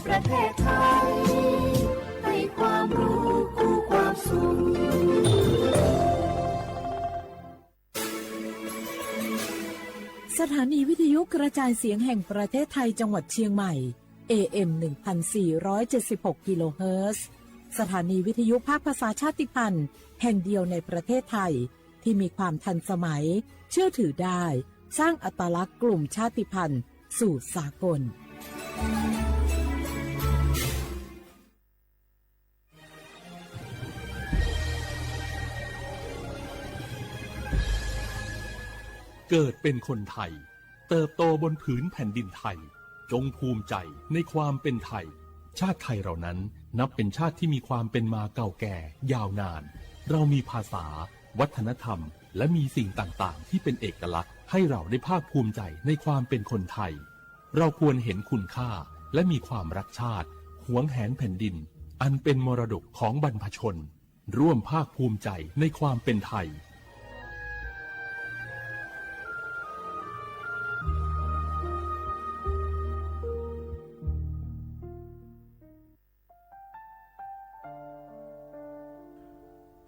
ประเทศไทยให้ความรู้คู่ความสุขสถานีวิทยุกระจายเสียงแห่งประเทศไทยจังหวัดเชียงใหม่ AM 1476 กิโลเฮิรตซ์สถานีวิทยุภาคภาษาชาติพันธุ์แห่งเดียวในประเทศไทยที่มีความทันสมัยเชื่อถือได้สร้างอัตลักษณ์กลุ่มชาติพันธุ์สู่สากลเกิดเป็นคนไทยเติบโตบนผืนแผ่นดินไทยจงภูมิใจในความเป็นไทยชาติไทยเรานั้นนับเป็นชาติที่มีความเป็นมาเก่าแก่ยาวนานเรามีภาษาวัฒนธรรมและมีสิ่งต่างๆที่เป็นเอกลักษณ์ให้เราได้ภาคภูมิใจในความเป็นคนไทยเราควรเห็นคุณค่าและมีความรักชาติหวงแหนแผ่นดินอันเป็นมรดกของบรรพชนร่วมภาคภูมิใจในความเป็นไทย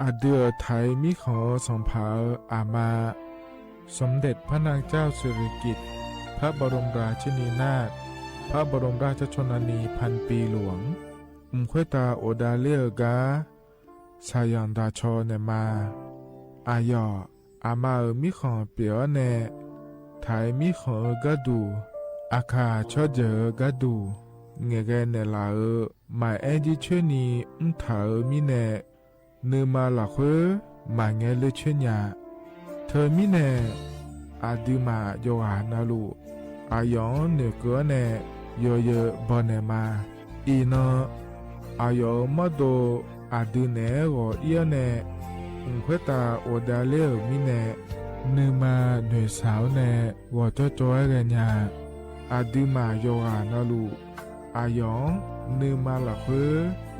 อาเดือไทยมิขอสองผาอามาสมเด็จพระนางเจ้าสิริกิติ์พระบรมราชินีนาถพระบรมราชชนนีพันปีหลวงควยตาโอดาเลียกาชายันดาชอเนมาอายออามามิขอเปียวเนไทยมิขอกะดูอาคาชอเจอกะดูเงเกเนลาหมายแอจิเชนีถามิเนเนมาละเขมาเงเลเชญาเธอมิเนอาดิมาโยอานาลูอายอนเนเกเนโยเยบอเนมาอีนอายอมโดอาดิเนโกเอียเนเควตาโอดาเลมิเนเนมาเนสาวเนวอตโจเอเรญาอาดิมาโยอานาลูอายอนเนมาละเข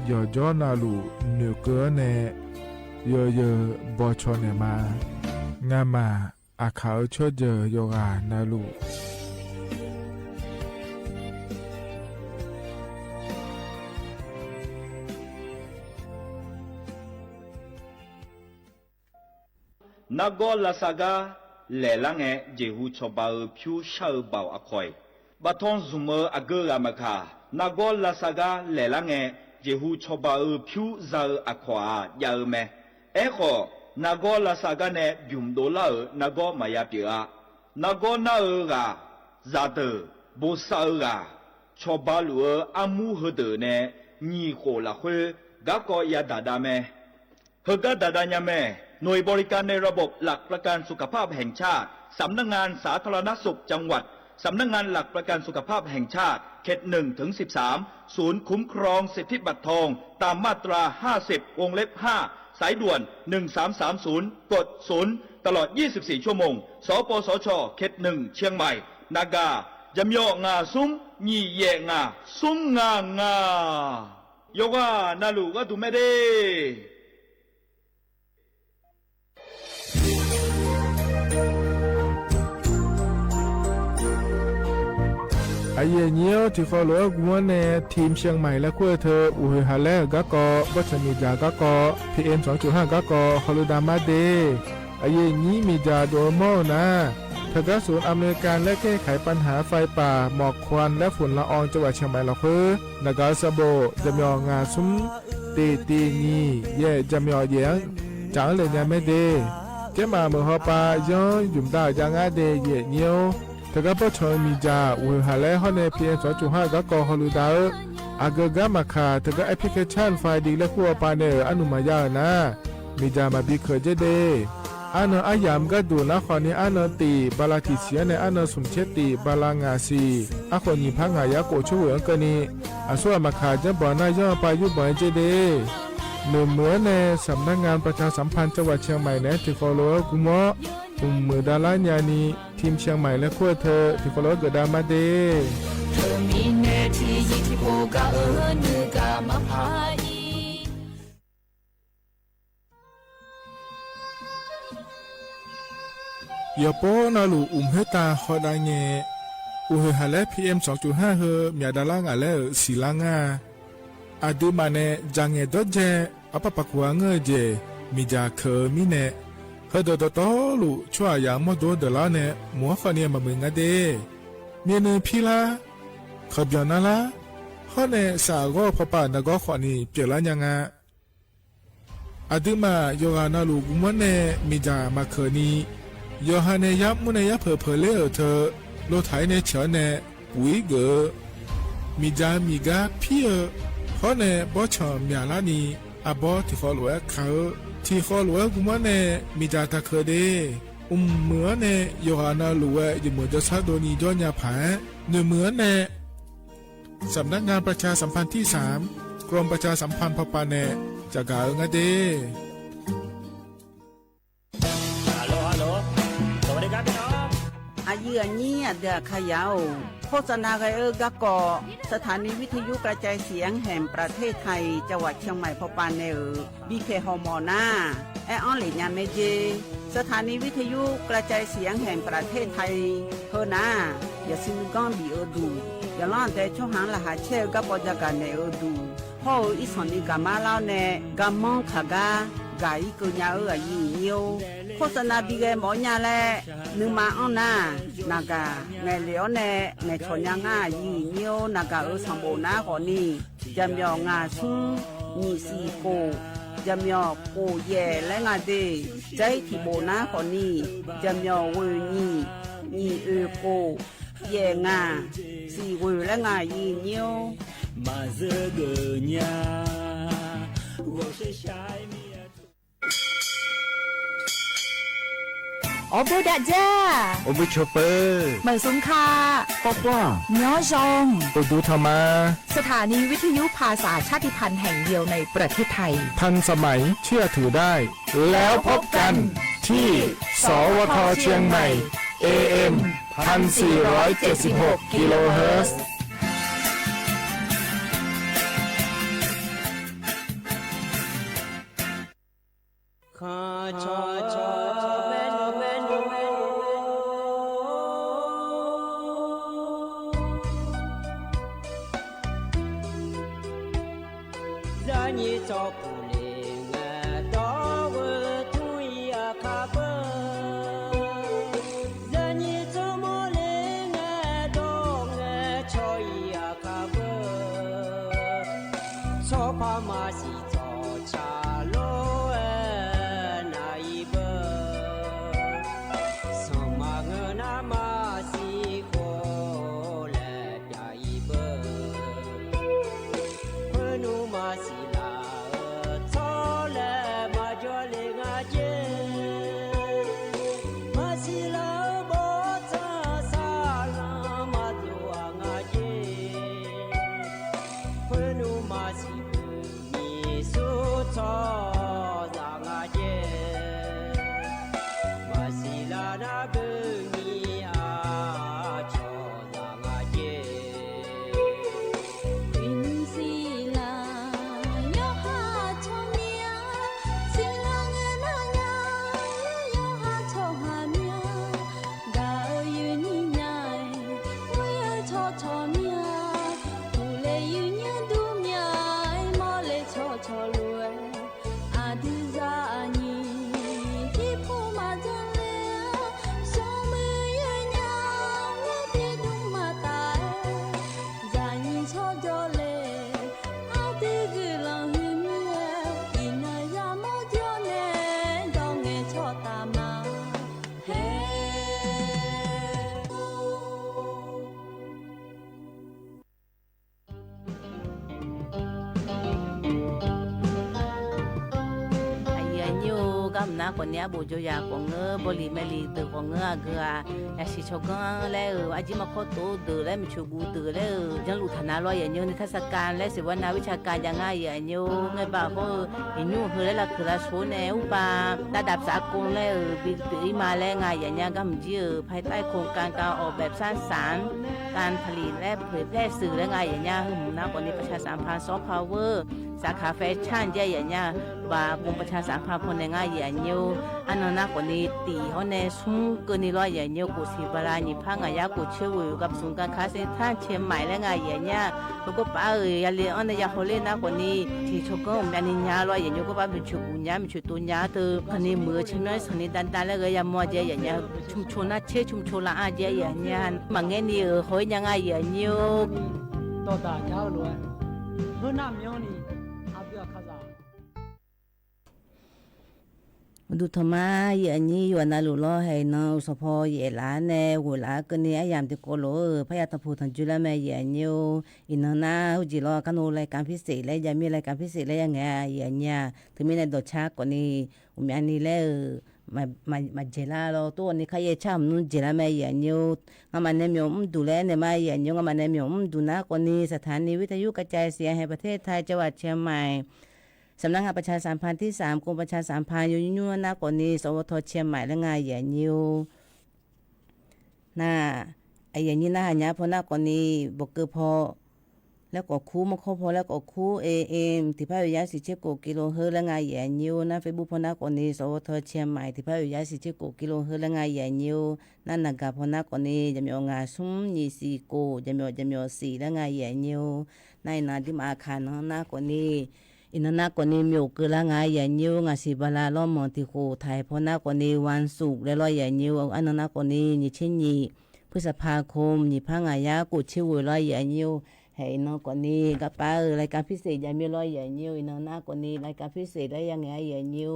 ยอจอนาลูเนเกเนโยเยบอชอเนมางามาอาขาวชอเจโยกานาลูนักกอลาสากาเลลังเอเจหูชบาผิวชาวบ่าวอคอยบัทอนซุมออเกอรามาคานักกอลาสากาเลลังเอเจหูชบาผิวซาอควายาเมเอโคนักกอลาสากาเนบิมโดลานักกอมายาเปียนักกอนาเกาซาเตโบซาเกาชบาลูอามูฮเดเนญีโคลาเฮกะกอยาดาดาเมเฮกะดาดาญาเมหน่วยบริการในระบบหลักประกันสุขภาพแห่งชาติสำนักงานสาธารณสุขจังหวัดสำนักงานหลักประกันสุขภาพแห่งชาติเขต1 ถึง 13ศูนย์คุ้มครองสิทธิบัตรทองตามมาตรา50วงเล็บ5สายด่วน1330กด0ตลอด24ชั่วโมงสปสชเขต1เชียงใหม่นากายำยองาซุ้มยี่เยงาซุ้มงาโยกานาลูกะตุเมเดไอเยี่ยวที่เขาเลือกวัวเนทีมเชียงใหม่และขั้วเธออุฮาเล่กะกอวัชมีจากะกอ PM 2.5 กะกอฮอลูดามาเดไอเยี่ยนี้มีจาโดโมนะเธอกศูนย์อเมริกันและแก้ไขปัญหาไฟป่าหมอกควันและฝุ่นละอองจังหวัดเชียงใหม่ละเพื่อนากาซาโบจำยองงาซุ้มตีนีเย่จำยอเยียงจังเลยยังไม่เดเจ้ามาเมื่อฮอปาย้อนยุ่มดาวจางอาเดเย่เนียวเธอก็ปชมีจาอุฮาเล่ฮอนในเพียง2.5 กะกอฮอลูดาอากกะมาคาเธอก็แอปพลิเคชันไฟดีและขั้วปาเนออนุมายานะมีจามาบิเคเจเดอันอายามก็ดูนะขอนี้อันตีบาลาติเสียในอันสมเชติบาลางาซีอาคนยิพังหายาโกช่วยกันนี้อาส่วนมาขาจะบ่อนายย่อไปยุบ่อยเจเดหนึ่งเหมือนในสำนักงานประชาสัมพันธ์จังหวัดเชียงใหม่เนี่ยที่ฟอลโล่กุมะมือดาราญานีทีมเชียงใหม่และขั้วเธอที่ฟอลโล่เกิดดามาเดเธอมีเนที่ยิที่โบกะเนือกามาพายยาโปนาลูเฮตาขอดาเง อุเฮหาและ PM 2.5 เฮมีดาลางาและสีลางาอาดูมาเนจังเงดเจอปะปะกัวเงเจมีจาเคมีเนเฮดดตอลุชัวยามอดดลาเนมัวฟาเนียมามึงอะเดเมียเนพีลาขบยานาลาฮอเนสากอพะปานกอขอนีเปลายังาอาดูมาโยฮานาลูกุมเนมีจามาเคนีโยฮาเนยับมุเนยับเพเลเธอโลไทเนเฉเนวิเกมีจามีกาพีฮอเนบอชอมีอาลานีอาบอที่ขอหลวงเขาที่ขอหลวงกุมเนมีจาตะเคเดเหมือนเนโยฮานาหลวงอยู่เหมือนจะซาโดนีจอนยาผาเนื้อเหมือนเนสำนักงานประชาสัมพันธ์ที่3กรมประชาสัมพันธ์พปาเนจะกล่าวงาเดอายุนี้เดือขยาวโฆษณากะกอสถานีวิทยุกระจายเสียงแห่งประเทศไทยจังหวัดเชียงใหม่พบปานเนบีเคฮอมอนาแอออนหลีญาเมเจสถานีวิทยุกระจายเสียงแห่งประเทศไทยเฮนาอย่าซื้อกองบีดูอย่าล้อนแต่ช่วงหางละหาเช่กับปจักกันเนดูพ่ออีสอนีกามาเล่าเนกามองขากากาอีกุญญายีเนียวโฆษณาบีเกหมอญาแลนึมาอ้อนนานากาไงเหลียวเนไงชนยังง่ายีเนียวนากาสัมโบนาขอนี่จำยองาซุงมีสีโกจำยอโกแย่และงาเดใจที่โบนาขอนี่จำยอเวนี่มีโกแย่งาสีเวและงายีเนียวมาเจอเกญา我是ชายมี我不打架，我不ชอปเปอร์เหมือนสงคาป้าป้าเนื้อชงไปดูธรรมาสถานีวิทยุภาษาชาติพันธุ์แห่งเดียวในประเทศไทยทันสมัยเชื่อถือได้แล้วพบกันที่สวทเชียงใหม่ AM 1476 กิโลเฮิรตซ์นาคนเนี้ยบูโจยาของเงอบริเมลีตือของเงอเกืออาชิชกันแล้วอาจิมาขอตัวตือแล้วมีชูบูตือแล้วยังลุธนาลอยอย่างนี้นิทรรศการและเสวนาวิชาการยังไงอย่างนี้ไงบ่าวเขาอินูเฮแล้วคือละโซนอุปาระดับสากลแล้วบิดมาแล้วไงอย่างนี้ก็มีภายใต้โครงการการออกแบบสร้างสรรค์การผลิตและเผยแพร่สื่อและไงอย่างนี้คือหมู่นาคนนี้ประชาสัมพันธ์ซอฟต์พาวเวอร์ สาขาแฟชั่นเจอย่างเงี้ยบากรมประชาสัมพันธ์พลง่ายอย่างเงี้ยอันนั้นนะคนนี้ตีเขาในซุ้มเกิน100อย่างเงี้ยกูสิบลาหยิบผ้างายากูเชื่ออยู่กับศูนย์การค้าเซ็นทรัลเชียงใหม่และง่ายอย่างเงี้ยแล้วก็ป้าอย่าเลี้ยงอันนี้อย่าเขาเล่นนะคนนี้ที่ชกก็มีอันนี้ยา100อย่างเงี้ยก็ป้าเป็นชุกุญญาเป็นชุดตุญญาเธอคนนี้มือชิมน้อยคนนี้ดันแล้วก็อย่ามัวเจอย่างเงี้ยชุมชนน่าเชื่อชุมชนละอาเจอย่างเงี้ยบางเงี้ยนี่เขายังไงอย่างเงี้ยတော့တာကြောက်လို့ဟိုနာမျိုးနီအပြခါစား ดูธรรมะอย่างนี้อยู่นะลูกล้อให้น้องสพเยลาเนหัวลาก็เนี่ยยามที่โกโลพยาธภูทันจุลแม่อย่างนี้อินนาหุจิล้อกันโอรายการพิเศษและยังมีรายการพิเศษและยังไงอย่างเงี้ยถึงมีในดอชาก่อนนี้อุมีอันนี้แล้วมาเจลาเราตัวนี้ขยายช่ำนู้นเจลาแม่อย่างนี้งามันเนี่ยมีดูแลเนี่ยมาอย่างนี้งามันเนี่ยมีดูนะก่อนนี้สถานีวิทยุกระจายเสียงแห่งประเทศไทยจังหวัดเชียงใหม่สำนักงานประชาสัมพันธ์ที่3กรมประชาสัมพันธ์อยู่ยุ่งนะก่อนนี้สวทเชียงใหม่และงานอย่างนี้น่าไอ้อย่างนี้นะเนี่ยพอหน้าก่อนนี้บอกเกิดพอแล้วก็คู่มาครบพอแล้วก็คู่AM ที่ภาควิทยา17กิโลเฮิรตซ์และงานอย่างนี้นะเฟซบุ๊กพอหน้าก่อนนี้สวทเชียงใหม่ที่ภาควิทยา17กิโลเฮิรตซ์และงานอย่างนี้นั่นนะกับพอหน้าก่อนนี้จะมีงานซุ้ม24โกจะมี4และงานอย่างนี้ในนาที่มาอาคารหน้าก่อนนี้อินนาคนนี้มีโอกาสละงายอย่างนิ้วงาสิบลาล้อมมอนติโคไทยเพราะนาคนนี้วันศุกร์และร้อยอย่างนิ้วอันนาคนนี้นี่เช่นนี้พฤษภาคมนี่พังอายากุชิวร้อยอย่างนิ้วให้น้องคนนี้กับป้ารายการพิเศษยังมีร้อยอย่างนิ้วอินนาคนนี้รายการพิเศษได้ยังไงอย่างนิ้ว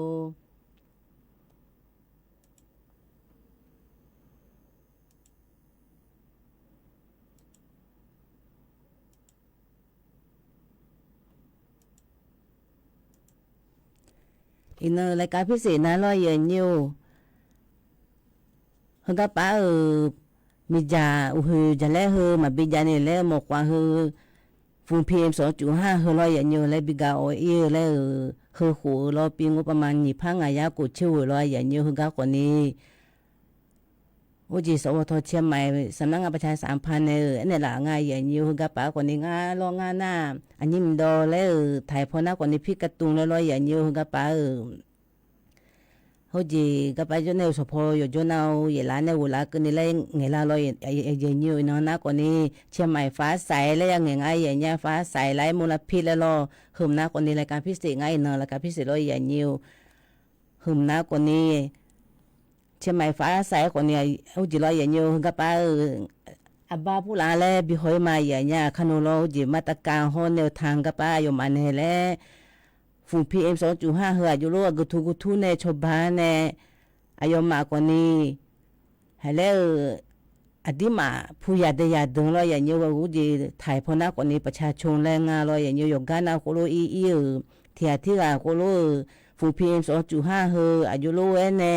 อินรายการพิเศษนะร้อยอย่างนิ้วเขาก็ป้ามีจ่าจะแล้วมาบิจานี่แล้วหมกว่าฝุ่น PM 2.5ร้อยอย่างนิ้วแล้วบิกาโอเอแล้วหัวรอปีงบประมาณนี่พังอายากุชิวร้อยอย่างนิ้วเขาก็คนนี้อุจิสวทเชียงใหม่สำนักงานประชาสัมพันธ์เนี่ยละงานอย่างนี้คือกระป๋าคนนี้งานรองานหน้าอันนี้มันดอแล้วถ่ายพอหน้าคนนี้พี่กระตุงแล้วร้อยอย่างนี้คือกระป๋าอุจิกระป๋าจนเนี่ยสพอยู่จนเอาเวลาเนี่ยเวลาก็นี่เลยเงยลาร้อยอย่างนี้เนาะหน้าคนนี้เชียงใหม่ฟ้าใสแล้วยังไงอย่างเงี้ยฟ้าใสไร้มลพิษแล้วรอหึมหน้าคนนี้รายการพิเศษไงเนาะรายการพิเศษร้อยอย่างนี้หึมหน้าคนนี้เชียงใหม่ฟ้าใสคนเนี่ยอุจิร้อยอย่างเงี้ยกับป้าอับบาผู้ลาแลบิหอยมาอย่างเงี้ยขนมเราอุจิมาตรการห้องแนวทางกับป้าอยู่มันให้แล้วฝุ่น PM 2.5เหืออยู่โลกกุทุในชาวบ้านในอายุมากกว่านี้ให้แล้วอดีมาผู้ยาเดียดงร้อยอย่างเงี้ยว่าอุจิถ่ายพนักกว่านี้ประชาชนแรงงานร้อยอย่างเงี้ยยกการนาโคโลอีเทียที่ว่าโคโลฝุ่น PM 2.5เหืออายุโลเน่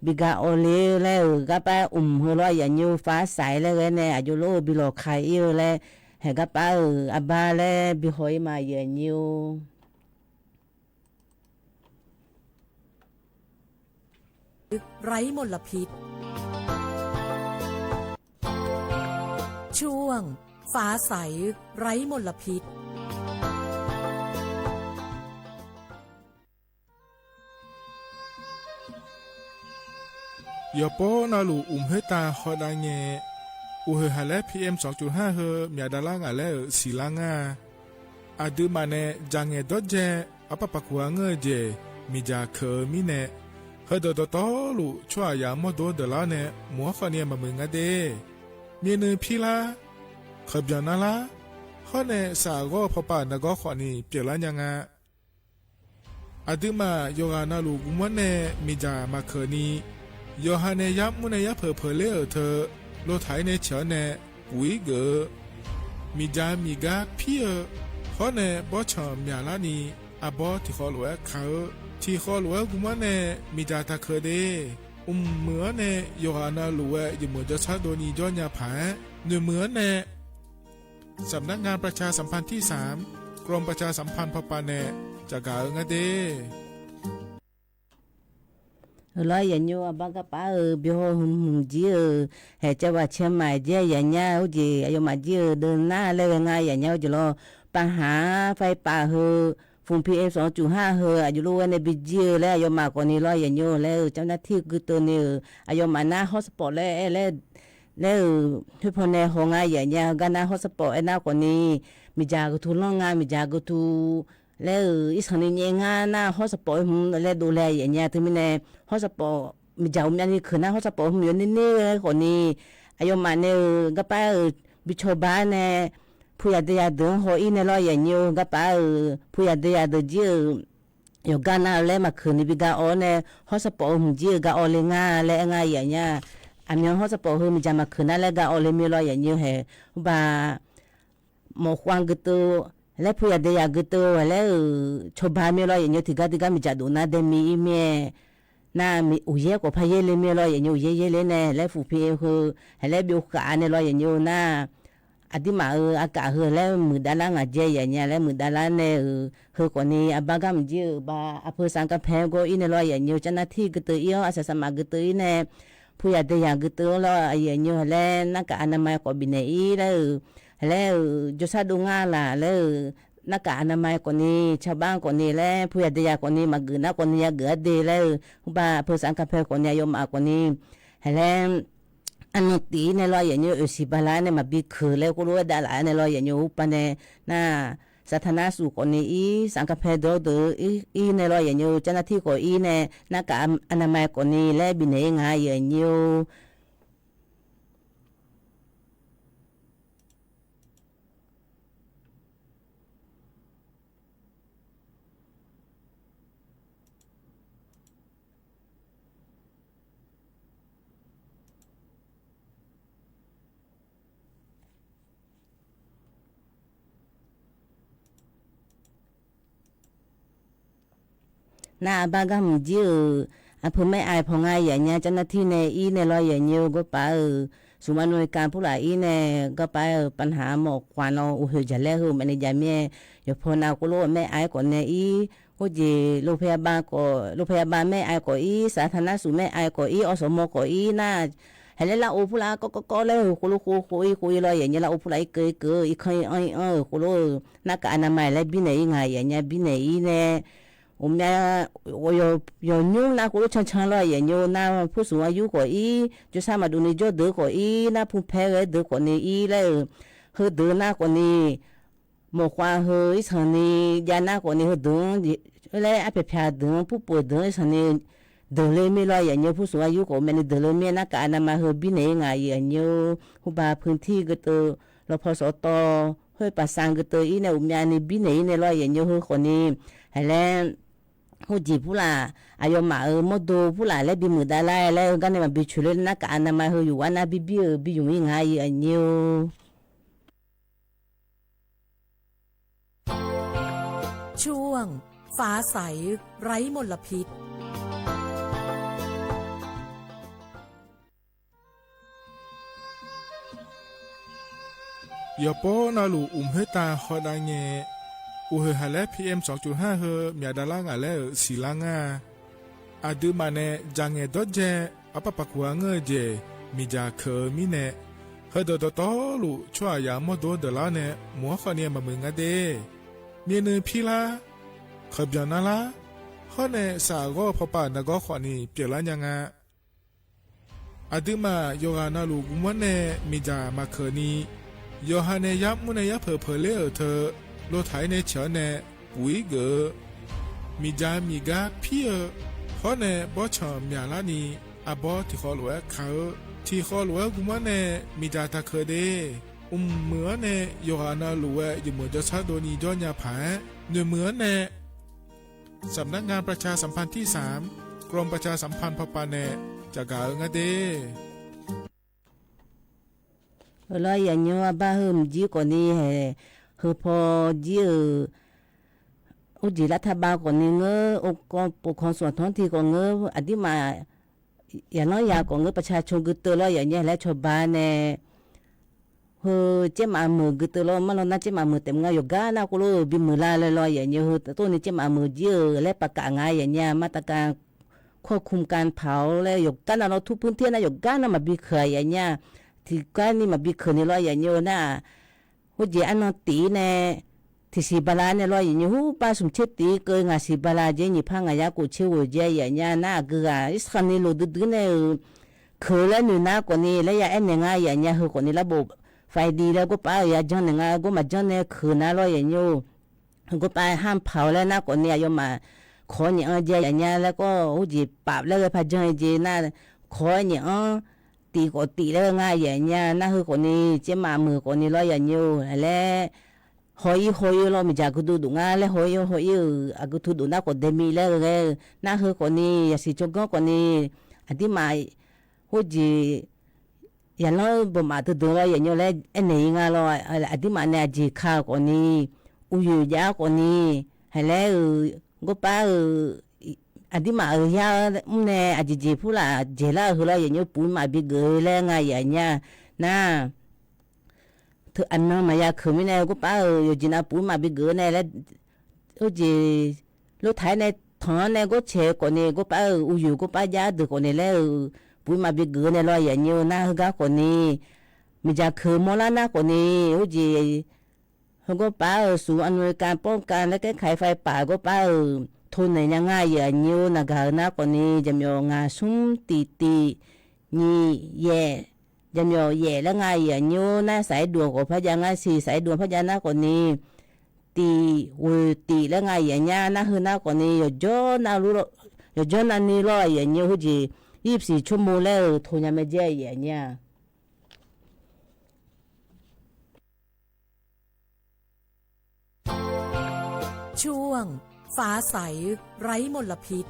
บิกาโอเลแล้วก็ไปร้อยอย่างยูฟ้าใสแล้วเนี่ยอายุโลบิโลไข่แล้วให้ก็ไปอับบาแล้วบิหอยมาอย่างยูไร้มลพิษช่วงฟ้าใสไร้มลพิษยาปอนาลูเฮตาฮอดาเงเฮฮาเล PM 2.5เฮมีดาลางาเลสีลางาอาดูมาเนจังเงดอเจอปะปะกัวเงเจมีจาเคมีเนเฮดอตอลูชัวยามอดดลาเนมัวฟาเนียมามึงอะเดมีนึพีลาขบยานาลาฮอเนสากอพอปานกอขอนีเปลี่ยนละยังงาอาดูมาโยอานาลูกุมเนมีจามาเคนีโยฮาเนยับมุนยับเพอเลเธอโลไถในเฉเนวิเกมีจามีกาพี่ขอเนบอชอมยาลานีอาบอที่ขอหลวเขาที่ขอหลวกุมเนมีจาตาเคเดเหมือเนโยฮานาหลวอยู่เหมือนจะชัดโดนีย้อนยาผาเหมือนเนสำนักงานประชาสัมพันธ์ที่3กรมประชาสัมพันธ์พปาเนจะกล่าวงาเดร้อยอย่างยูบางกระป๋าบิโฮหุ่นจีเหตุว่าเชียงใหม่เจียอย่างเงี้ยอุจิอายุมาจีเดินหน้าเลยง่ายอย่างเงี้ยอุจิรอปัญหาไฟป่า ฝุ่น PM2.5 เฮออายุรู้ว่าในบิเจอแล้วยอมมากกว่านี้ร้อยอย่างโยแล้วเจ้าหน้าที่คือตัวนี้อายอมมาหน้าฮอสปอร์ตแล้วทุกคนในห้องงานอย่างเงี้ยกันหน้าฮอสปอร์ตไอ้หน้ากว่านี้มีจากทุลองงานมีจากทุแล้วอีสันนี่งานหน้าฮอสปอร์ตแล้วดูแลอย่างเงี้ยถึงมีในฮอสปอร์ตมีจากมีอันนี้คือหน้าฮอสปอร์ตมีอยู่นี่เลยคนนี้อายอมมาเนี่ยก็ไปบิชบ้านเนี่ยผู้ใหญ่เดียดงหัวอินเลยอย่างเงี้ยก็ไปผู้ใหญ่เดียดเจี๋ยกันหน้าแล้วมาคืนนี้บิกาอ๋อเนี่ยฮอสปอร์ตเจี๋ยก็อ๋อเลยง่ายเลยง่ายอย่างเงี้ยอันนี้ฮอสปอร์ตมีจามาคืนนั่นแล้วก็อ๋อเลยมีเลยอย่างเงี้ยเหรอบ่าหมอกวางก็ตัวแล้วผู้ใหญ่เดียก็ตัวแล้วชาวบ้านมีเลยอย่างเงี้ยที่ก็มีจัดดูน่าเดมีอีเมน่ามีอุเยก็พายเลยมีเลยอย่างเงี้ยอุเยเลยเนี่ยแล้วผู้พี่คือแล้วบิวกันเนี่ยเลยอย่างเงี้ยน่าอดีมาอากาศแล้วมือดาราเจอย่างเงี้ยแล้วมือดาราเนี่ยคนนี้บางกำจื้อบาอำเภอสังกะแพงก็อินเลยอย่างเงี้ยเจ้าหน้าที่ก็ตัวเอี้ยวอาสาสมัครก็ตัวเนี่ยผู้ใหญ่ตัวอย่างก็ตัวแล้วอย่างเงี้ยแล้วนักอนามัยก็บินอีแล้วจะสะดวกง่ายล่ะแล้วนักอนามัยคนนี้ชาวบ้านคนนี้แล้วผู้ใหญ่ตัวอย่างคนนี้มากืนนักคนนี้เกือดีแล้วบาอำเภอสังกะแพงคนนี้ยอมมาคนนี้แล้วอันนี้ตีในรอยอย่างนี้สิบาลาเนี่ยมาบิดคือแล้วก็รู้ว่าดาราในรอยอย่างนี้อุปเนี่ยน่าสาธารณสุขคนนี้สังกัดแพทย์ดูในรอยอย่างนี้เจ้าหน้าที่คนเนี่ยนักอนามัยคนนี้และบินเองหาอย่างนี้น่าบางกำจื้ออำเภอแม่อายพองายอย่างเงี้ยเจ้าหน้าที่ในรอยอย่างเงี้ยก็ไปสุมาหน่วยการผู้หลายเนี่ยก็ไปปัญหาหมอกควันเอาจะแล้วมันในยามเนี่ยอย่าพอนาก็รู้แม่อายก่อนเนี่ยก็จีโรงพยาบาลแม่อายก่อสาธารณสุขแม่อายก่ออสมก่อน่าให้เล่นละโอผู้ลาก็แล้วคุยเลยอย่างเงี้ยละโอผู้ลาเกยอีกคนคุรู้นักอนามัยและบินไหนไงอย่างเงี้ยบินไหนเนี่ยเนี่ย有牛那个常了也牛那ผู้สูงอายุก็就สามารถดูในจอเด็กก็那ผู้แพ้เด็กคนนี้แล้วเฮเด็ก那คนนี้หมอกว่าเฮอีสันนี้ยา那คนนี้เฮเด็กแล้วอาเปียเด็กผู้ป่วยเด็กสันนี้เด็กเลยไม่รออย่างเงี้ยผู้สูงอายุก็มันเด็กเลยไม่นักการนามาเฮบินเองไงอย่างเงี้ยผู้บาพื้นที่ก็ตัวรพสตเฮ้ยปัสสังก็ตัวเนี่ยเนี่ยนี่บินเองในรออย่างเงี้ยเฮคนนี้แล้วหูจีผู้ล่ะอายมามดดูผู้ล่ะแล้วบิมือได้แล้วกันเนี่ยมันบิชุเลนักการนามาเฮอยู่ว่านาบิอยู่ยังไงอันเนี้ยช่วงฟ้าใสไร้มลพิษอย่าป้อนาลูเฮตาฮอดาเงอุเฮฮาเล PM 2.5 เฮมีดาลางาเลสีลางาอาดูมาเนจังเงดเจอปะปะกัวเงเจมีจาเคมีเนเฮดดตอลูชัวยามอดดลาเนมัวขเนียมามึงอะเดเมียนพีลาขบยานาลาฮอเนสาโกพอปานกอขอนีเปียลายังาอาดูมาโยกานาลูกุมันเนมีจามาเคนีโยฮาเนยับมุเนยับเพเลเธอโลไทยในเฉาเนปุยเกอมีจามีกาพี่ฮอเนบอชอมยาลานีอาบอที่ขอหลวงเขาที่ขอหลวงกุมันเนมีจาตาเคเดเหมือนเนโยฮานาหลวงอยู่เหมือนจะชาโดนีจอนยาผาเหมือนเนสำนักงานประชาสัมพันธ์ที่3กรมประชาสัมพันธ์พปาเนจากกาเงเดแล้วอย่างเงี้ยบ้าเฮิมจีก่อนนี้เฮพอจีอุจิรัฐบาลก่อนนี้องค์กรปกครองส่วนท้องถิ่นก่อนอดีมาอย่างน้อยอยากก่อนประชาชนก็เตือนแล้วอย่างเงี้ยและชาวบ้านเนี่ยเฮเจ้ามามือก็เตือนแล้วมันเราน่าเจ้ามามือเต็มงานอยู่ก้านะก็รู้บิมือลาเลยอย่างเงี้ยเฮตัวนี้เจ้ามามือเยอะและประกาศงานอย่างเงี้ยมาตรการควบคุมการเผาและอยู่ก้านะเราทุกพื้นที่นะอยู่ก้านะมาบิเคยอย่างเงี้ยที่ก้านี่มาบิเคยนี่อย่างเงี้ยนะหัวใจอันนั้นตีเนี่ย thì xì bà la này lo gì như ba sum chết tí cơ ngà xì bà la chơi nhị phang ngà ya cụ chiêu ở chơi ya nha na cứ à ít khăn này lô đứt này khởi lên nữa na còn này lấy ya em này ngà ya nha hơi còn này là bộ phải đi là có ba ya chân này ngà có mà chân này khởi na lo ya nhiều có ba ham phao lên na còn này yo mà khó những chơi ya nha là có cái gì bạp là cái phải chơi gì na khó những tỷ có tỷ là ngà ya nha na hơi còn này chơi mà mưa còn này lo ya nhiều là hoi lo mi jago du dunga le hoi agu tu du na ko demi le na ho ko ni si chogo ko ni adi mai ho ji ya lo bo ma tu do lo ya nyo le ene nga lo adi ma na ji kha ko ni u yu ya ko ni hele go pa adi ma ya ne aji ji pu la je la ho lo ya nyo pu ma bi ge le nga ya nya na thứ anh nó mà ya khử này có ba rồi chỉ là bún mà bị gỡ này là cái gì lúc thái này thằng này có chế còn này có ba uyu có ba giá được còn này là bún mà bị gỡ này lo ya nhiều na gác còn này mình já khử mò la na còn này cái gì không có ba số anh nuôi canป้องกันแล้วcái khai phaiป่าcó ba thôn này nha ngay ya nhiều na gà na còn này jam yo ngà sum tì nhì ye dân yo ye là ngay à nhiêu na sải đùa của phật gia ngay xì sải đùa phật gia na còn ni tì là ngay à nha na hơn na còn ni yo na lu yo jo na ni lo ya nhiêu gì yếp xì chum mù lẽ thôi nhà mẹ dễ ya nhaช่วงฟ้าใสไร้มลพิษ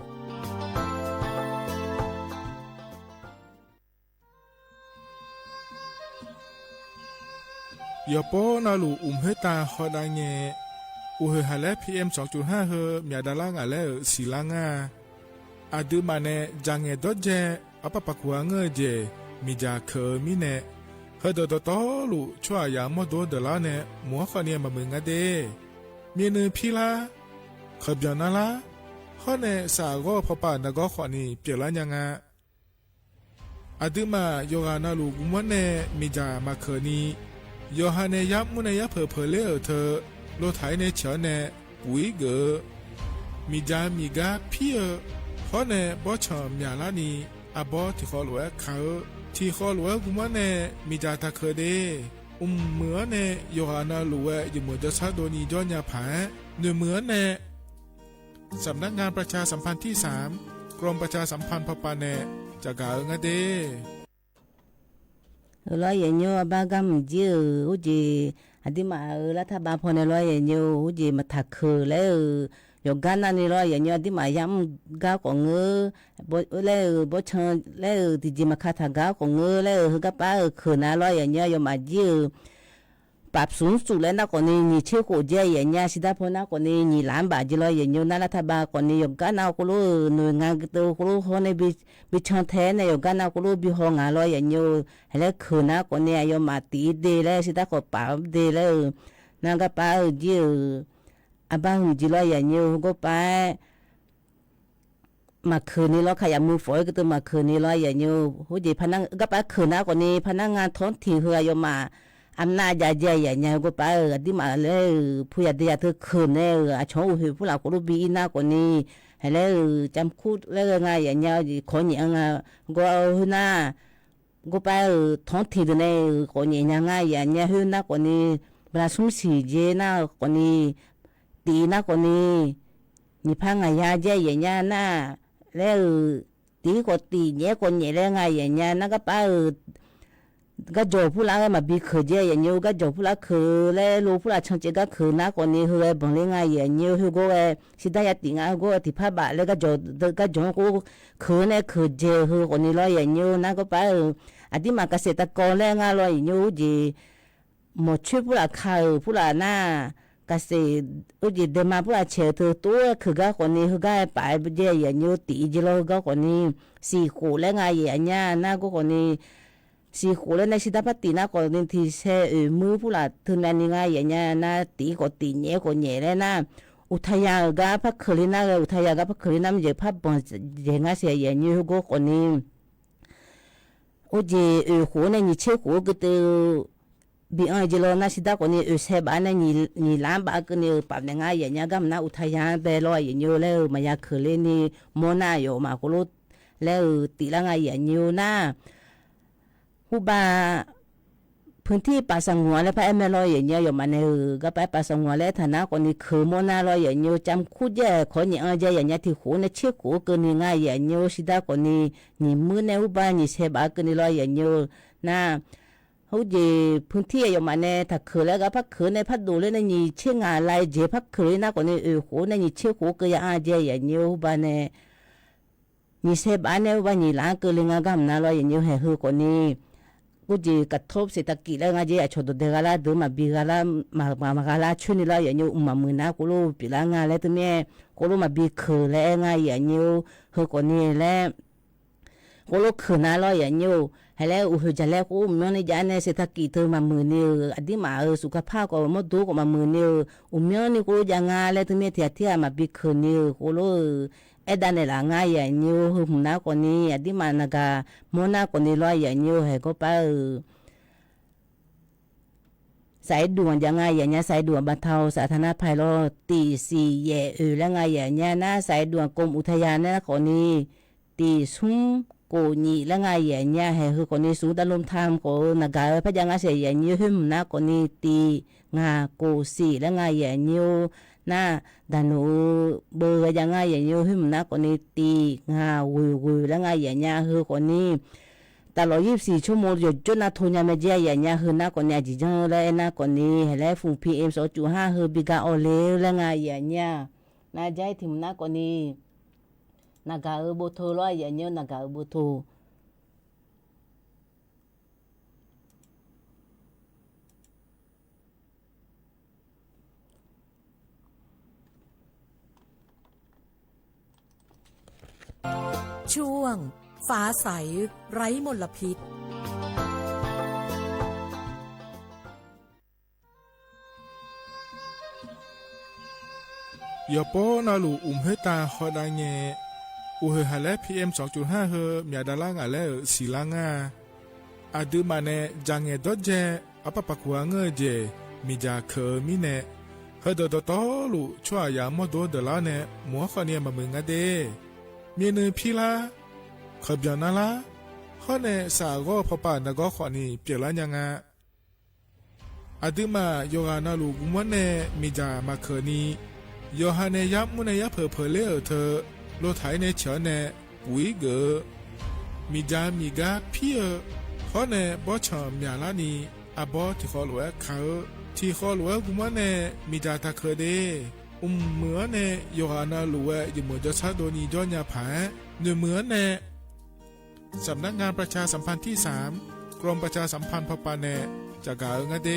ยาโปนาลูเฮตาฮอดาเงอุเฮฮาเล PM 2.5 เฮมีดาลางาเลสีลางาอาดูมาเนจังเงดอเจอปะปะกัวเงเจมีจาเคมีเนเฮดดตอลูชัวยามอโดดลาเนมัวขะเนียมามึงอะเดมีเนพีลาขบยานาลาฮอเนสาโกพอปานกอขอนีเปียลายังาอาดูมาโยกานาลูกุมวะเนมีจามาเคนีโยฮาเนยับมุนยับเผลอเธอโลไถในเฉเนปุยเกอมีจามีกาพี่ฮอเนบ่ชอมยาลานีอาบอที่ขอหลวเขาที่ขอหลวกุมะเนมีจาตะเคเดเหมือเนโยฮานาหลวอยู่เหมือนจะซาโดนีย้อนยาผาเนื้อเหมือเนสำนักงานประชาสัมพันธ์ที่3กรมประชาสัมพันธ์พปาเนจะกาเงเดlo ya nyo ba gam ji u ji adi ma la tha ba phone lo ya nyo u ji ma tha khu le yo gana ni lo ya nyo adi ma yam ga ko nge bo le bo chang le ti ji ma kha tha ga ko nge le ga pa khu na lo ya nyo yo ma jiปรับสูงสุดแล้วนะก่อนนี้นี่เชื่อกูเจอย่างเงี้ยสิได้พอนะก่อนนี้นี่ล้านบาทจีเลยอย่างเงี้ยนั่นรัฐบาลก่อนนี้อย่างกันเอากูรู้หน่วยงานตัวกูรู้เขาในบิชอนแท้เนี่ยอย่างกันเอากูรู้บิห้องงานเลยอย่างเงี้ยแล้วคืนนะก่อนนี้อย่างมาตีเดแล้วสิได้ก็ปรับเดแล้วนั่นก็ไปจีอาบ้างจีเลยอย่างเงี้ยก็ไปมาคืนนี้เราขยับมือฝอยก็ตัวมาคืนนี้เลยอย่างเงี้ยหูจีพนักก็ไปคืนนะก่อนนี้พนักงานท้องถิ่นเฮืออย่างมาอำนาจใหญ่ๆเนี่ยก็ไปที่มาเลยผู้ใหญ่ที่จะคืนเนี่ยชาวผู้ผู้หลักก็รู้บีน่ากว่านี้แล้วจำคุกแล้วไงอย่างเงี้ยคนอย่างเงี้ยก็เอาหน้าก็ไปท้องถิ่นเนี่ยคนอย่างเงี้ยอย่างเงี้ยหื้อน่ากว่านี้เวลาสุ่มสี่เจน่ากว่านี้ตีน่ากว่านี้นี่พังไงยาเจอย่างเงี้ยน่าแล้วตีก็ตีเนี้ยคนอย่างไงอย่างเงี้ยนั่นก็ไปก็จบผู้ละมาบีเคยเจอย่างเงี้ยก็จบผู้ละคือแล้วรู้ผู้ละช่างเจก็คือนักคนนี้คือบังเลงไงอย่างเงี้ยคือก็สิได้ยาติงอ่ะก็ที่ผ้าบาแล้วก็จบก็จบก็คือเนี่ยคือเจคือคนนี้ร้อยอย่างเงี้ยนั่นก็ไปอันที่มาเกษตรกรแล้วงานร้อยอย่างเงี้ยจีหมดช่วยผู้ละข่าวผู้ละหน้าเกษตรจีเดินมาผู้ละเชื่อถือตัวคือก็คนนี้คือก็ไปเจอย่างเงี้ยตีจีเราก็คนนี้สี่ขู่แล้วไงอย่างเงี้ยนั่นก็คนนี้สีขูแล้วในสิทธิพัฒน์นะก่อนที่เช่มือผู้หลักทุนนันยังไงอย่างเงี้ยนะตีก็ตีเนี้ยก็เนี้ยเลยนะอุทยานก็พักคืนนะอุทยานก็พักคืนนะมันจะพักบ่อนอย่างเงี้ยเสียอย่างนี้ก็คนนี้โอ้เจ้หูในนี่เชื่อหูก็ตัว บีอันเจโลนาสิดาคนนี้เซบานนี่ล้านบาทก็นี่ปรับง่ายอย่างเงี้ยก็มันอุทยานเบลอยอย่างเงี้ยแล้วมายาเคเลนี่โมนาอยู่มาก็รู้แล้วตีละง่ายอย่างเงี้ยนะฮูบาพื้นที่ป่าสงวนและพระเอเมลอยอย่างเงี้ยอยู่มาในก็ไปป่าสงวนและฐานะคนนี้คือโมนาลอยอย่างเงี้ยจำคู่แย่คนนี้อันเจอย่างเงี้ยที่หูในเชื่อกูก็นี่ง่ายอย่างเงี้ยสิดาคนนี้นี่มือในฮูบานี่เซบาก็นี่ลอยอย่างเงี้ยนะเขาเจพื้นที่อยู่มาเนี่ยถ้าคือแล้วก็พักคือในพัดดูเลยในนี่เชื่องอะไรเจพักคือนะคนนี้โหในนี่เชื่อกูก็ยังอาเจอย่างเงี้ยฮูบาเนี่ยนี่เซบาเนี่ยว่านี่ล้างก็เลยงากำนะลอยอย่างเงี้ยให้คือคนนี้กูจะกระทบเศรษฐกิจแล้วไงเจ๊ชดเดกาลาดูมาบีกาลามากาลาชุนี่ละอย่างนี้มามือนะกูรู้ปีละงานแล้วตัวเนี้ยกูรู้มาบีคือแล้วไงอย่างนี้เฮคนนี้แล้วกูรู้คือนะละอย่างนี้ให้แล้วอุจจาระกูมันในยานเศรษฐกิจเธอมามือนี่อดีมาสุขภาพก็มาดูก็มามือนี่มันนี่กูยังงานแล้วตัวเนี้ยเที่ยมาบีคือนี่กูรู้ดานละง่ายอย่างนี้หุ่นนักคนนี้อดีมานากาโมนาคนนี้ลอยอย่างนี้ให้ก็ไปสายด่วนยังไงอย่างเงี้ยสายด่วนบรรเทาสาธารณภัยรอตีสี่แย่แล้วไงอย่างเงี้ยนะสายด่วนกรมอุทยานนะคนนี้ตีซุ้มโกนีแล้วไงอย่างเงี้ยให้คือคนนี้สูดลมทามโกนากาพยังอาเสียอย่างนี้หุ่นนักคนนี้ตีงาโกสีแล้วไงอย่างนี้นะดานูเบอร์ยังไงอย่างนี้หุ่นนักคนนี้ตีงาวิวแล้วไงอย่างเงี้ยคือคนนี้ตลอด24 ชั่วโมงอยู่จนนาทุนยาไม่เจียอย่างเงี้ยคือนักคนนี้จีจังเลยนักคนนี้ให้แล้วฝุ่น PM 2.5คือบิกาโอเลแล้วไงอย่างเงี้ยน่าใจถึงนักคนนี้นักการบุตรลอยอย่างเงี้ยนักการบุตรช่วงฟ้าใสไร้มลพิษอย่าป้อนาลูเฮตาฮอดาเงอุเฮฮาเล PM 2.5 เฮมียดาลางาเลสีลางาอาดูมาเนจังเงดเจอปะปะกัวเงเจมีจาเคมีเนเฮดดตอลูชัวยามอดดลาเนมัวขอเนียมามึงอะเดมีเนพีลาขบยานาลาข้อเนสาก็พอป่านก็ขอนี่เปลี่ยนละยังไงอาดูมาโยกานาลูกุมันเนมีจามาเคนีโยฮาเนยับมุนยับเพอเลอเธอโลไทยเนเฉเนปุยเกมีจามีกาพี่ข้อเนบอชมีอาลานีอาบอที่ขอหลวงเขาที่ขอหลวงกุมันเนมีจาตาเคเดเหมือนเนโยฮานาลูอยู่เหมือนจะชาโดนีจอนยาผาเหมือนเนสำนักงานประชาสัมพันธ์ที่3กรมประชาสัมพันธ์พปาเนจากกาเงเด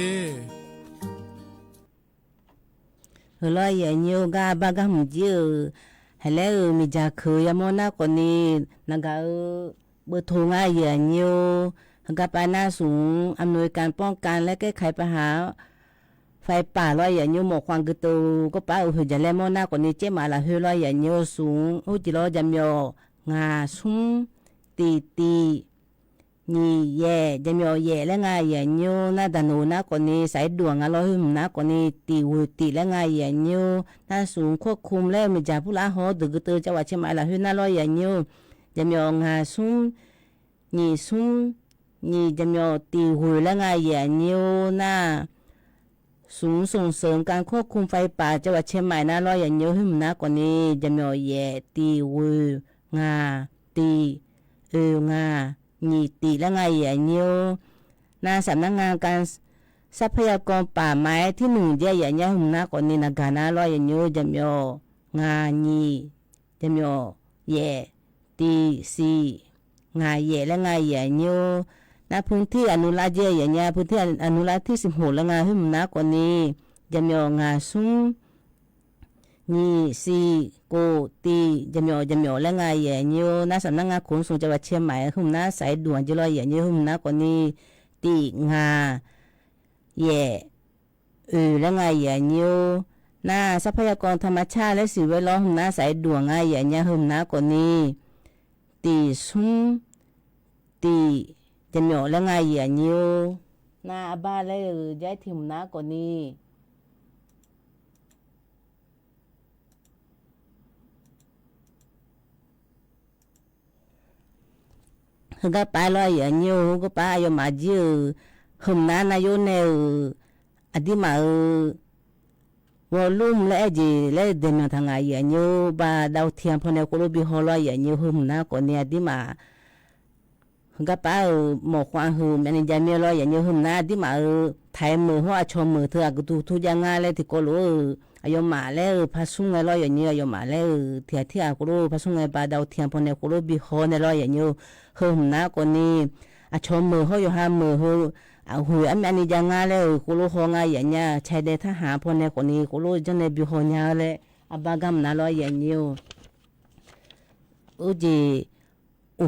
ลอยอย่างเงี้ยก็บางครั้งเจอให้แล้วมีจากเคยมอนาคนนี้นักเบอร์โทรง่ายอย่างเงี้ยกับปานาสูงอำนวยการป้องกันและแก้ไขปัญหาไฟป่าลอยอย่างเงี้ยหมอกควันกระตูก็ป้าอุจจาระมอนาคนนี้เจ้ามาละเฮลอยอย่างเงี้ยสูงอุจิโรจำยองาซุ้มตีนี่แย่จะมีแย่และไงอย่างเงี้ยน่าดันโนนะคนนี้สายด่วนอ่ะเราหึมนะคนนี้ตีและไงอย่างเงี้ยน่าสูงควบคุมแล้วมีจ่าผู้ละหอดึกเตอจังหวัดเชียงใหม่ละหึน่าลอยอย่างเงี้ยจะมีงาซุ้มนี่จะมีตีหุยและไงอย่างเงี้ยน่าสูงส่งเสริมการควบคุมไฟป่าจังหวัดเชียงใหม่น่าลอยอย่างเงี้ยหึมนะคนนี้จะมีแย่ตีหุยงาตีงานี่ตีและไงอย่างเงี้ยนาสำนักงานการทรัพยากรป่าไม้ที่1เดียอย่างเงี้ยหุ่นนักคนนี้นักการน่าลอยอย่างเงี้ยจะมีงานี่จะมีแย่ตีสีงาแย่และไงอย่างเงี้ยนาพื้นที่อนุรักษ์เยอะอย่างเงี้ยพื้นที่อนุรักษ์ที่16และงาหุ่นนักคนนี้จะมีงาซุ้มนี่สีโกตีจะมีและไงอย่างเงี้ยน่าสำนักงานขนส่งจังหวัดเชียงใหม่หุ่นน่าสายด่วนจะลอยอย่างเงี้ยหุ่นนักคนนี้ตีงาแย่และไงอย่างเงี้ยน่าทรัพยากรธรรมชาติและสิ่งแวดล้อมหุ่นน่าสายด่วนไงอย่างเงี้ยหุ่นนักคนนี้ตีซุ้มตีจะมีและไงอย่างเงี้ย นาบ้าเลยย้ายถิ่มน้ากว่านี้ก็ไปลอยอย่างนี้ก็ไปอยู่มาจื้อหึมน้านายโนอดีมาวอลลุ่มและจีและเดมทางไงอย่างนี้บาดาวเทียมพอเนี่ยก็รู้บิฮอลอยอย่างนี้หึมน้าก่อนเนี่ยอดีมาก็ไปหมอกควางหึมอันนี้จะมีลอยอย่างนี้หึมน้าอดีมาไทยมือหัวชมมือเธอก็ดูทุกอย่างงานเลยที่ก็รู้อายุมาแล้วพาสุ่งไงลอยอย่างนี้อายุมาแล้วเทียที่ก็รู้พาสุ่งไงบาดาวเทียมพอเนี่ยก็รู้บิฮอเนี่ยลอยอย่างนี้หึมน้าก่อนนี้ชมมือเขาอยู่ห้ามมือเขาหุยอันนี้ยังไงเลยกูรู้หัวไงอย่างเงี้ยใช้ได้ทหารพวกนี้คนนี้กูรู้จะในบิหัวเงี้ยเลยบางกำนัดลอยอย่างนี้จี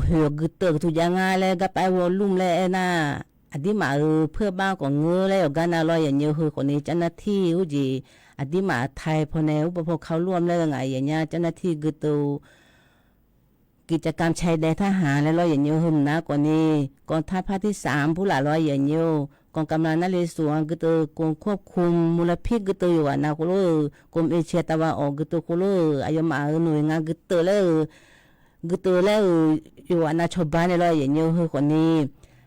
หัวกึศทุกอย่างไงเลยก็ไปวอลลุ่มเลยนะอดีมาเพื่อบ้านของเงือเลยกันนะลอยอย่างนี้คือคนนี้เจ้าหน้าที่จีอดีมาไทยพวกนี้อุปโภคเขาร่วมเลยไงอย่างเงี้ยเจ้าหน้าที่กึศกิจกรรมชายแดนทหารและร้อยอย่างเยอะหึมนะกว่านี้กองทัพภาคที่3ผู้หลาร้อยอย่างเยอะกองกำลังนเรศวรก็ตัวกองควบคุมมลพิษก็ตัวอยู่นะกุลูกรมเอเชียตะวันออกก็ตัวกุลูอายุมาหน่วยงานก็ตัวแล้วอยู่นะชาวบ้านในร้อยอย่างเยอะคือคนนี้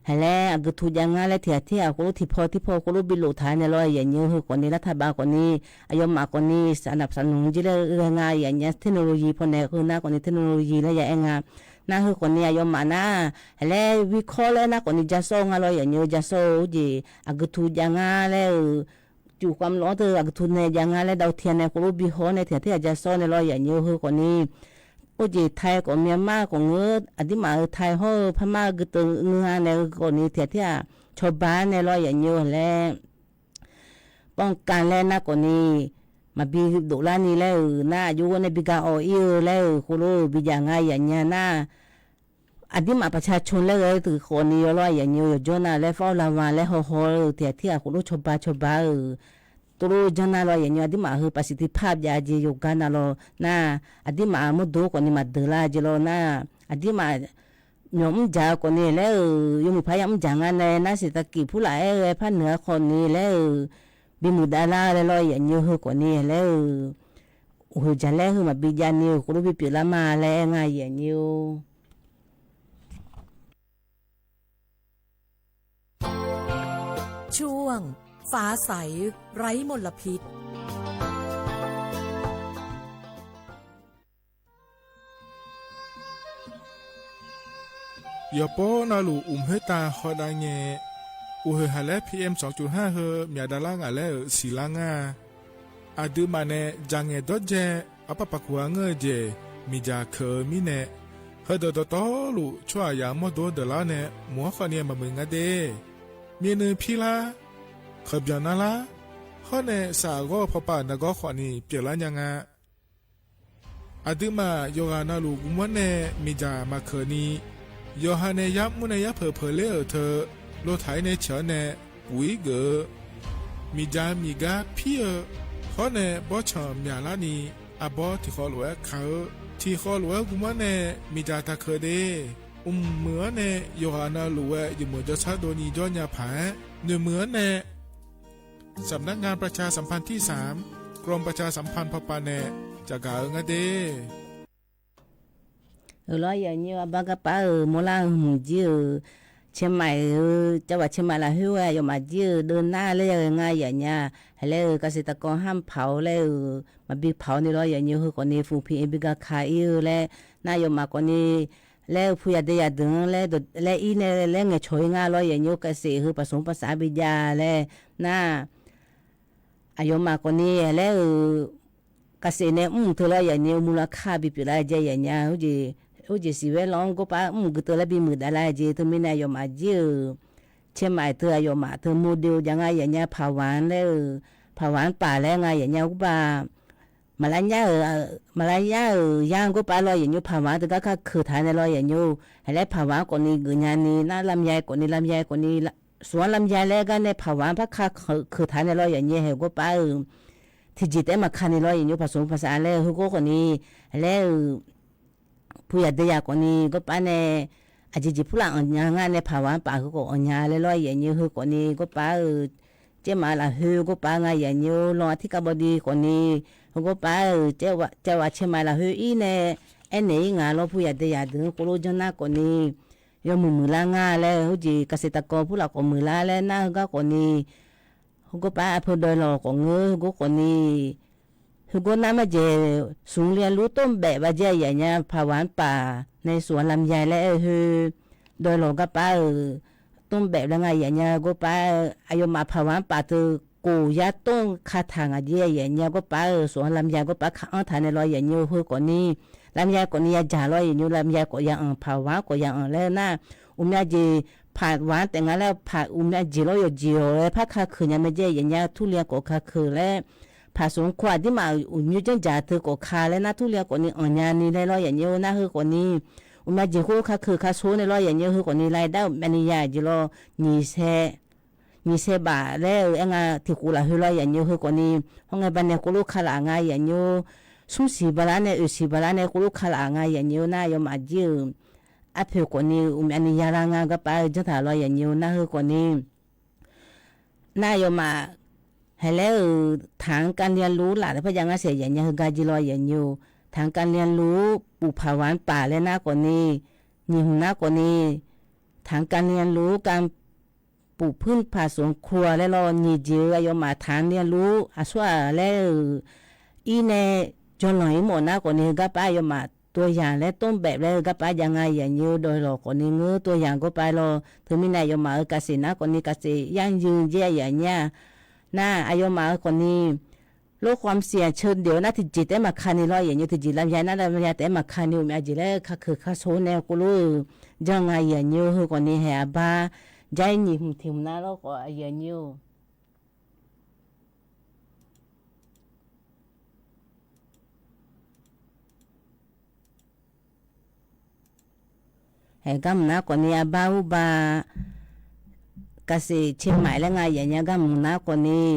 ให้แล้วก็ทุกอย่างงานและเที่ยวกุลูที่พอกุลูบิโลทานในร้อยอย่างเยอะคือคนนี้รัฐบาลคนนี้อายุมาคนนี้สนับสนุนจีเรื่องงานอย่างเงี้ยเทคโนโลยีพวกนี้คือหน้าคนนี้เทคโนโลยีและอย่างงานน่าคือคนนี้อายุมานะแล้ววิเคราะห์แล้วนะคนนี้จะส่งอะไรอย่างเงี้ยจะส่งจีก็ทุกอย่างงานแล้วจู่ความร้อนเธอก็ทุกในอย่างงานแล้วดาวเทียนในกุลูบิโฮในที่จะส่งในร้อยอย่างเงี้ยคือคนนี้จีไทยกับเมียนมาของเงืออดีมาไทยห่อพม่าก็ตัวเงือในคนนี้ที่ชาวบ้านในร้อยอย่างเงี้ยแล้วป้องกันแล้วนะคนนี้มาบีดูแลนี่แล้วน่าอยู่ในบิกาออีแล้วคุโรบิอย่างไงอย่างเงี้ยน่าอดีมาประชาชนแล้วถือคนนี้ร้อยอย่างเงี้ยจนน่ะแล้วเฝ้าระวังแล้วห่อที่คุโรชาวบ้านตัวจนาลอยอย่างเงี้ยอดีมาคือประสิทธิภาพยาจีอยู่กันนะโลน่าอดีมามุดูคนนี้มาเดือดละจีโลน่าอดีมาหนุ่มจ่าคนนี้แล้วยังมีพยายามจังอันเลยน่าเศรษฐกิจผู้หลายภาคเหนือคนนี้แล้วบิมุดาลาเลยลอยอย่างเงี้ยคือคนนี้แล้วหัวใจแล้วคือมาบิจานิวคุณรู้บิปิละมาแล้วไงอย่างเงี้ยช่วงฟ้าใสไร้มลพิษอย่าป้อนาลูเฮตาฮอดาเงเฮฮาเล PM 2.5 เฮมีดาลางาเลสีลางาอาดูมาเนจังเงดเจอปะปะกัวเงเจมีจาเคมีเนเฮดดตอลูชัวยามอดดลาเนมัวขเนียมามึงอะเดมีเนพิลาขบยานาลาฮอเนสากอพปานกอขวานีเปียละยังงาอาดูมาโยกานาลูกุมเนมีจามาเคนีโยฮาเนยับมุเนยับเพเลเธอโลไถในเฉเนปุยเกมีจามีกาพี่ฮอเนบอชอมยาลานีอาบอที่ขอหลวเขาที่ขอหลวกุมเนมีจาตาเคเดเหมือเนโยฮานาหลวอยู่เหมือนจะชาโดนีจอนยาผาเนื้อเหมือนเนสำนักงานประชาสัมพันธ์ที่3กรมประชาสัมพันธ์พปาเนจากาเงเดร้อยอย่างเงี้ยบางกระเป๋าโมล่าหูจื้อเชียงใหม่จังหวัดเชียงใหม่ละหิ้วอยู่มาจื้อเดินหน้าเลยง่ายอย่างเงี้ยแล้วเกษตรกรห้ามเผาแล้วมาบิ๊กเผาในร้อยอย่างเงี้ยคือคนนี้ฟูพีเอบิกาขายแล้วน่าอยู่มาคนนี้แล้วผู้ใหญ่ได้ดึงแล้วอีเนี่ยแล้วเงี้ยช่วยงานร้อยอย่างเงี้ยเกษตรคือผสมภาษาบิดาแล้วน่าอายุมาคนนี้แล้วเกษตรเนี่ยเธอร้อยอย่างเงี้ยมูลค่าบิดละใจอย่างเงี้ยโอ้ยสิเวลองก็ป้าก็ตัวละบิมือดาลายเจตัวไม่นายมาเจอเชื่อไหมเธออายุมาเธอโมเดลยังไงอย่างเงี้ยผ่าหวานแล้วผ่าหวานป่าแล้วไงอย่างเงี้ยก็ป้ามาลายย่างก็ป้าลอยอย่างเงี้ยผ่าหวานแต่ก็คือทานในลอยอย่างเงี้ยแล้วผ่าหวานคนนี้กุญญานีน่าลำไยคนนี้ลำไยคนนี้สวนลำไยแล้วกันในผ่าหวานพักคือทานในลอยอย่างเงี้ยเหรอก็ป้าที่จิตได้มาคันในลอยอย่างเงี้ยผสมภาษาแล้วคือก็คนนี้แล้วผู้ใหญ่เดียกว่านี้ก็ป้าเน่ อาจจะผู้หลังงานในภาวะป่าเขาก็อันยาเลยร้อยอย่างนี้คือก่อนนี้ก็ป้าเจ้ามาละเฮก็ป้างานอย่างนี้รอที่กบดีก่อนนี้เขาก็ป้าเจ้าว่าเชื่อมาละเฮอีเนี่ยไอ้เนี่ยงานเราผู้ใหญ่เดียดถึงก็รู้จังหน้าก่อนนี้ยอมมือละงานแล้วเขาจีเกษตรกรผู้หลักก็มือละแล้วหน้าก็ก่อนนี้เขาก็ป้าเพื่อโดยหลอกของเงื้อก็ก่อนนี้คือก็น้ำมาเจสูงเรียนรู้ต้นแบบว่าเจอย่างเงี้ยภาวะป่าในสวนลำไยและคือโดยหลอกก็ป้าต้นแบบแล้วไงอย่างเงี้ยก็ป้าอายุมาภาวะป่าตัวกูยาต้นคาทางอะไรอย่างเงี้ยก็ป้าสวนลำไยก็ป้าข้างทางในรอยอย่างเงี้ยคือก่อนนี้ลำไยก่อนนี้จ่ารอยอย่างเงี้ยลำไยก่อนยังภาวะก่อนยังแล้วน่ะยาจีผ่านหวานแต่งั้นแล้วผ่านยาจีเราอยู่จีเลยพักขาคืนยังไม่เจอย่างเงี้ยทุเรียนก็ขาคืนแล้วผสมขวดที่มาอยู่จังจ่าเธอก็คาแล้วนะทุเรียนก่อนนี้อ่อนยานี่ได้รอยอย่างเงี้ยนะคือก่อนนี้มาจีคู่ขาคือขาโซในรอยอย่างเงี้ยคือก่อนนี้รายได้มันนี่ยาจีเรามีเสบาแล้วเองที่กูละคือรอยอย่างเงี้ยคือก่อนนี้ห้องไงบ้านเนี่ยกูรู้ขาละง่ายอย่างเงี้ยสุ่มสีบาลาเนี่ยสีบาลาเนี่ยกูรู้ขาละง่ายอย่างเงี้ยนะยอมอาจีอาเพื่อก่อนนี้มันนี่ยาละง่ายก็ไปจะถ่ายรอยอย่างเงี้ยนะคือก่อนนี้น่ายอมให้แล้วทางการเรียนรู้หล่ะเพราะยังเสียอย่างเงี้ยคือกาจิลอยอย่างอยู่ทางการเรียนรู้ปลูกผักหวานป่าและหน้ากว่านี้ยิ่งหน้ากว่านี้ทางการเรียนรู้การปลูกพืชผักสวนครัวและรอนี่เจออายุมาทางเรียนรู้อาสวะแล้วอีเนจนหน่อยหมดหน้ากว่านี้ก็ไปอายุมาตัวอย่างและต้นแบบแล้วก็ไปยังไงอย่างอยู่โดยหลอกกว่านี้เงื้อตัวอย่างก็ไปรอถึงมีนายอายุมาเกษตรหน้ากว่านี้เกษตรยั่งยืนเยี่ยอย่างเงี้ยน่าอายุมาคนนี้โลกความเสี่ยงเชิญเดี๋ยวน่าที่จิตแต่มาคันนี่ร้อยอย่างนี้ที่จิตลำไยน่าลำไยแต่มาคันนี่มีอาจิแล้วคือข้าโซนแนวกูรู้ยังไงอย่างนี้คือคนนี้แห่บ้าใจหนีหุ่นถิ่มน่าแล้วก็อย่างนี้แห่กัมน่าคนนี้บ้าอุบากษตรเชียงใหม่แล้วไงอย่างเงี้ยกัมน่าคนนี้